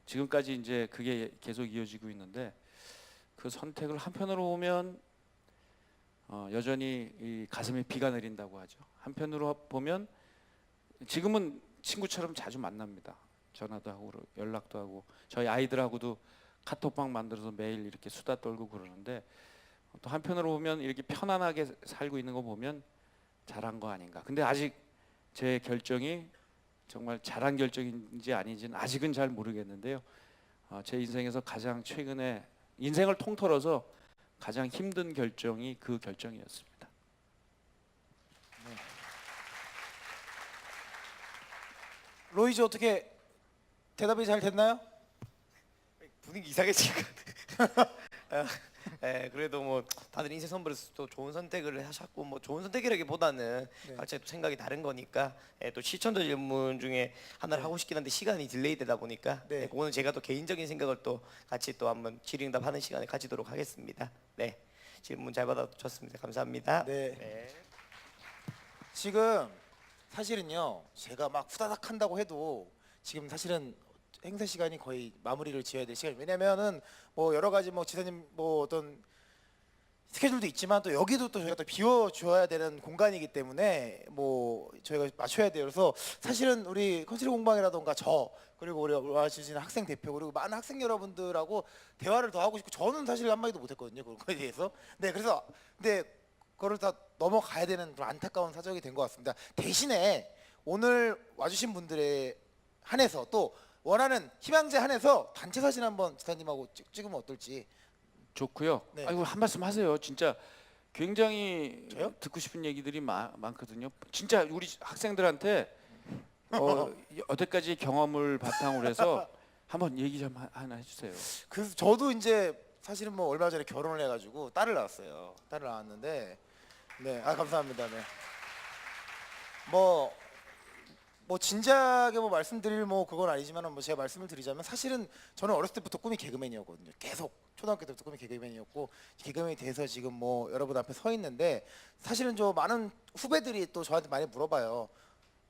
지금까지 이제 그게 계속 이어지고 있는데 그 선택을 한편으로 보면 여전히 이 가슴에 비가 내린다고 하죠. 한편으로 보면 지금은 친구처럼 자주 만납니다. 전화도 하고 연락도 하고 저희 아이들하고도 카톡방 만들어서 매일 이렇게 수다 떨고 그러는데 또 한편으로 보면 이렇게 편안하게 살고 있는 거 보면 잘한 거 아닌가. 근데 아직 제 결정이 정말 잘한 결정인지 아닌지는 아직은 잘 모르겠는데요. 제 인생에서 가장 최근에 인생을 통틀어서 가장 힘든 결정이 그 결정이었습니다. 로이즈 어떻게 대답이 잘 됐나요? 분위기 이상해지고. 그래도 뭐 다들 인생 선물에서 또 좋은 선택을 하셨고 뭐 좋은 선택이라기보다는 각자 또 생각이 다른 거니까 또 시청자 질문 중에 하나를 하고 싶긴 한데 시간이 딜레이 되다 보니까 그거는 제가 또 개인적인 생각을 또 같이 또 한번 질의응답하는 시간을 가지도록 하겠습니다. 네, 질문 잘 받아주셨습니다. 감사합니다. 네. 지금 사실은요 제가 막 후다닥 한다고 해도 지금 사실은 행사 시간이 거의 마무리를 지어야 될 시간. 왜냐면은 뭐 여러 가지 뭐 지사님 뭐 어떤 스케줄도 있지만 또 여기도 또 저희가 또 비워줘야 되는 공간이기 때문에 뭐 저희가 맞춰야 돼요. 그래서 사실은 우리 컨실리 공방이라던가 저 그리고 우리 와주신 학생 대표 그리고 많은 학생 여러분들하고 대화를 더 하고 싶고 저는 사실 한마디도 못했거든요. 그런 거에 대해서. 네, 그래서 근데 그거를 다 넘어가야 되는 좀 안타까운 사정이 된 것 같습니다. 대신에 오늘 와주신 분들에 한해서 또 원하는 희망제 한해서 단체 사진 한번 지사님하고 찍으면 어떨지. 좋고요. 네. 아이고 한 말씀 하세요. 진짜 굉장히 저요? 듣고 싶은 얘기들이 많거든요. 진짜 우리 학생들한테 여태까지 경험을 바탕으로 해서 한번 얘기 좀 하나 해주세요. 그래서 저도 이제 사실은 뭐 얼마 전에 결혼을 해가지고 딸을 낳았어요. 딸을 낳았는데 네, 감사합니다. 네. 뭐 진지하게 뭐 말씀드릴 뭐 그건 아니지만 뭐 제가 말씀을 드리자면 사실은 저는 어렸을 때부터 꿈이 개그맨이었거든요. 계속 초등학교 때부터 꿈이 개그맨이었고 개그맨이 돼서 지금 뭐 여러분 앞에 서 있는데 사실은 저 많은 후배들이 또 저한테 많이 물어봐요.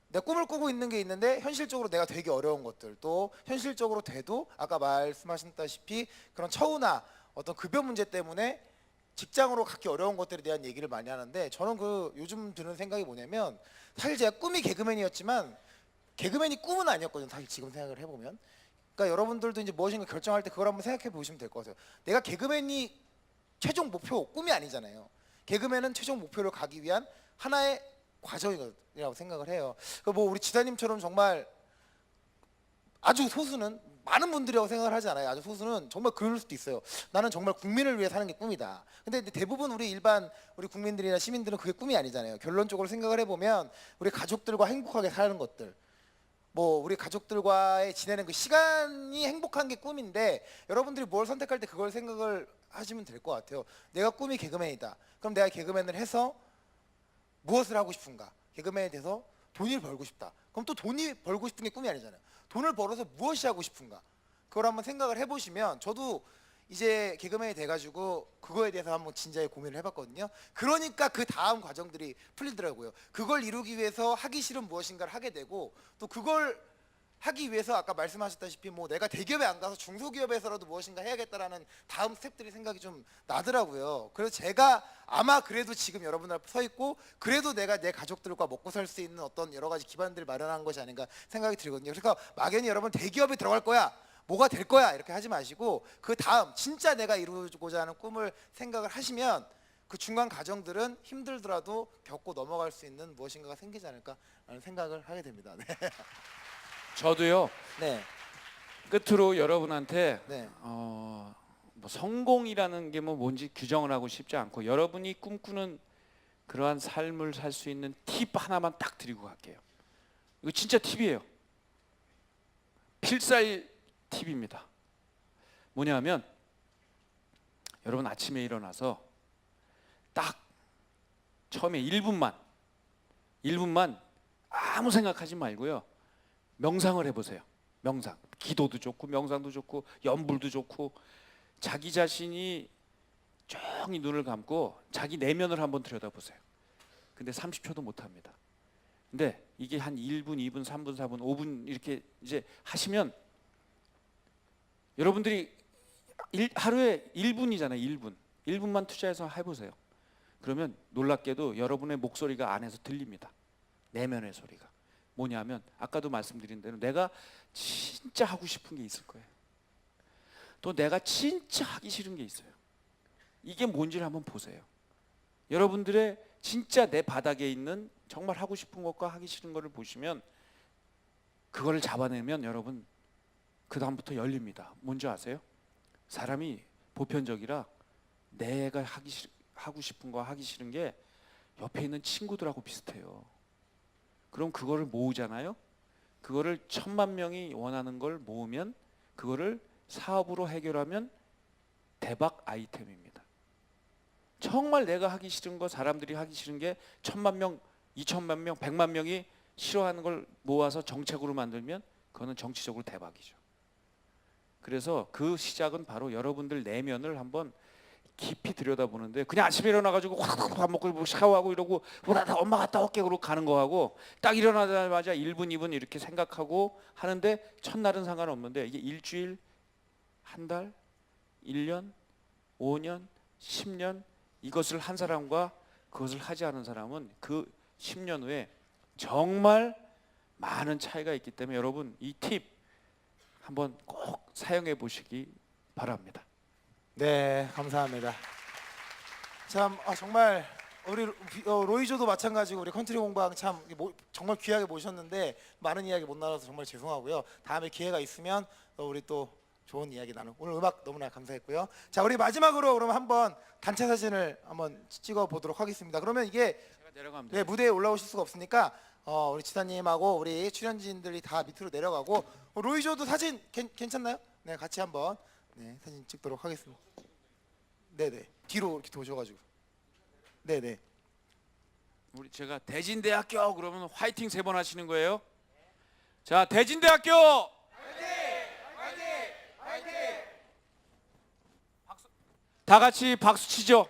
내가 꿈을 꾸고 있는 게 있는데 현실적으로 내가 되기 어려운 것들 또 현실적으로 돼도 아까 말씀하셨다시피 그런 처우나 어떤 급여 문제 때문에 직장으로 갖기 어려운 것들에 대한 얘기를 많이 하는데 저는 그 요즘 드는 생각이 뭐냐면 사실 제가 꿈이 개그맨이었지만 개그맨이 꿈은 아니었거든요. 사실 지금 생각을 해보면. 그러니까 여러분들도 이제 무엇인가 결정할 때 그걸 한번 생각해 보시면 될 것 같아요. 내가 개그맨이 최종 목표 꿈이 아니잖아요. 개그맨은 최종 목표를 가기 위한 하나의 과정이라고 생각을 해요. 뭐 우리 지사님처럼 정말 아주 소수는 많은 분들이라고 생각을 하지 않아요. 아주 소수는 정말 그럴 수도 있어요. 나는 정말 국민을 위해 사는 게 꿈이다. 근데 대부분 우리 일반 우리 국민들이나 시민들은 그게 꿈이 아니잖아요. 결론적으로 생각을 해보면 우리 가족들과 행복하게 사는 것들 뭐 우리 가족들과의 지내는 그 시간이 행복한 게 꿈인데 여러분들이 뭘 선택할 때 그걸 생각을 하시면 될 것 같아요. 내가 꿈이 개그맨이다. 그럼 내가 개그맨을 해서 무엇을 하고 싶은가? 개그맨이 돼서 돈을 벌고 싶다. 그럼 또 돈이 벌고 싶은 게 꿈이 아니잖아요. 돈을 벌어서 무엇이 하고 싶은가? 그걸 한번 생각을 해보시면 저도 이제 개그맨이 돼가지고 그거에 대해서 한번 진지하게 고민을 해봤거든요. 그러니까 그 다음 과정들이 풀리더라고요. 그걸 이루기 위해서 하기 싫은 무엇인가를 하게 되고 또 그걸 하기 위해서 아까 말씀하셨다시피 뭐 내가 대기업에 안 가서 중소기업에서라도 무엇인가 해야겠다라는 다음 스텝들이 생각이 좀 나더라고요. 그래서 제가 아마 그래도 지금 여러분들 앞에 서 있고 그래도 내가 내 가족들과 먹고 살 수 있는 어떤 여러 가지 기반들을 마련한 것이 아닌가 생각이 들거든요. 그러니까 막연히 여러분 대기업에 들어갈 거야 뭐가 될 거야 이렇게 하지 마시고 그 다음 진짜 내가 이루고자 하는 꿈을 생각을 하시면 그 중간 과정들은 힘들더라도 겪고 넘어갈 수 있는 무엇인가가 생기지 않을까라는 생각을 하게 됩니다. 네. 저도요. 네. 끝으로 여러분한테 네. 뭐 성공이라는 게 뭐 뭔지 규정을 하고 싶지 않고 여러분이 꿈꾸는 그러한 삶을 살 수 있는 팁 하나만 딱 드리고 갈게요. 이거 진짜 팁이에요. 필살 팁입니다. 뭐냐면 여러분 아침에 일어나서 딱 처음에 1분만 아무 생각하지 말고요. 명상을 해보세요. 명상. 기도도 좋고 명상도 좋고 염불도 좋고 자기 자신이 조용히 눈을 감고 자기 내면을 한번 들여다보세요. 근데 30초도 못합니다. 근데 이게 한 1분, 2분, 3분, 4분, 5분 이렇게 이제 하시면 여러분들이 하루에 1분이잖아요. 1분만 투자해서 해보세요. 그러면 놀랍게도 여러분의 목소리가 안에서 들립니다. 내면의 소리가. 뭐냐면 아까도 말씀드린 대로 내가 진짜 하고 싶은 게 있을 거예요. 또 내가 진짜 하기 싫은 게 있어요. 이게 뭔지를 한번 보세요. 여러분들의 진짜 내 바닥에 있는 정말 하고 싶은 것과 하기 싫은 것을 보시면 그거를 잡아내면 여러분 그 다음부터 열립니다. 뭔지 아세요? 사람이 보편적이라 내가 하고 싶은 거 하기 싫은 게 옆에 있는 친구들하고 비슷해요. 그럼 그거를 모으잖아요. 그거를 1000만 명이 원하는 걸 모으면 그거를 사업으로 해결하면 대박 아이템입니다. 정말 내가 하기 싫은 거 사람들이 하기 싫은 게 1000만 명, 2000만 명, 100만 명이 싫어하는 걸 모아서 정책으로 만들면 그거는 정치적으로 대박이죠. 그래서 그 시작은 바로 여러분들 내면을 한번 깊이 들여다보는데 그냥 아침에 일어나가지고 확 밥 먹고 샤워하고 이러고 엄마 갔다 올게 그러고 가는 거하고 딱 일어나자마자 1분, 2분 이렇게 생각하고 하는데 첫날은 상관없는데 이게 일주일, 한 달, 1년, 5년, 10년 이것을 한 사람과 그것을 하지 않은 사람은 그 10년 후에 정말 많은 차이가 있기 때문에 여러분 이 팁 한번 꼭 사용해 보시기 바랍니다. 네, 감사합니다. 참 정말 우리 로이조도 마찬가지고 우리 컨트리 공방 참 정말 귀하게 모셨는데 많은 이야기 못 나눠서 정말 죄송하고요. 다음에 기회가 있으면 우리 또 좋은 이야기 나누고 오늘 음악 너무나 감사했고요. 자, 우리 마지막으로 그럼 한번 단체 사진을 한번 찍어 보도록 하겠습니다. 그러면 이게 제가 내려가면 네, 무대에 올라오실 수가 없으니까 우리 지사님하고 우리 출연진들이 다 밑으로 내려가고 로이조도 사진 괜찮나요? 네, 같이 한번 사진 찍도록 하겠습니다. 네네, 뒤로 이렇게 도셔가지고 네네. 우리 제가 대진대학교 그러면 화이팅 3번 하시는 거예요. 자, 대진대학교 다 같이 박수 치죠.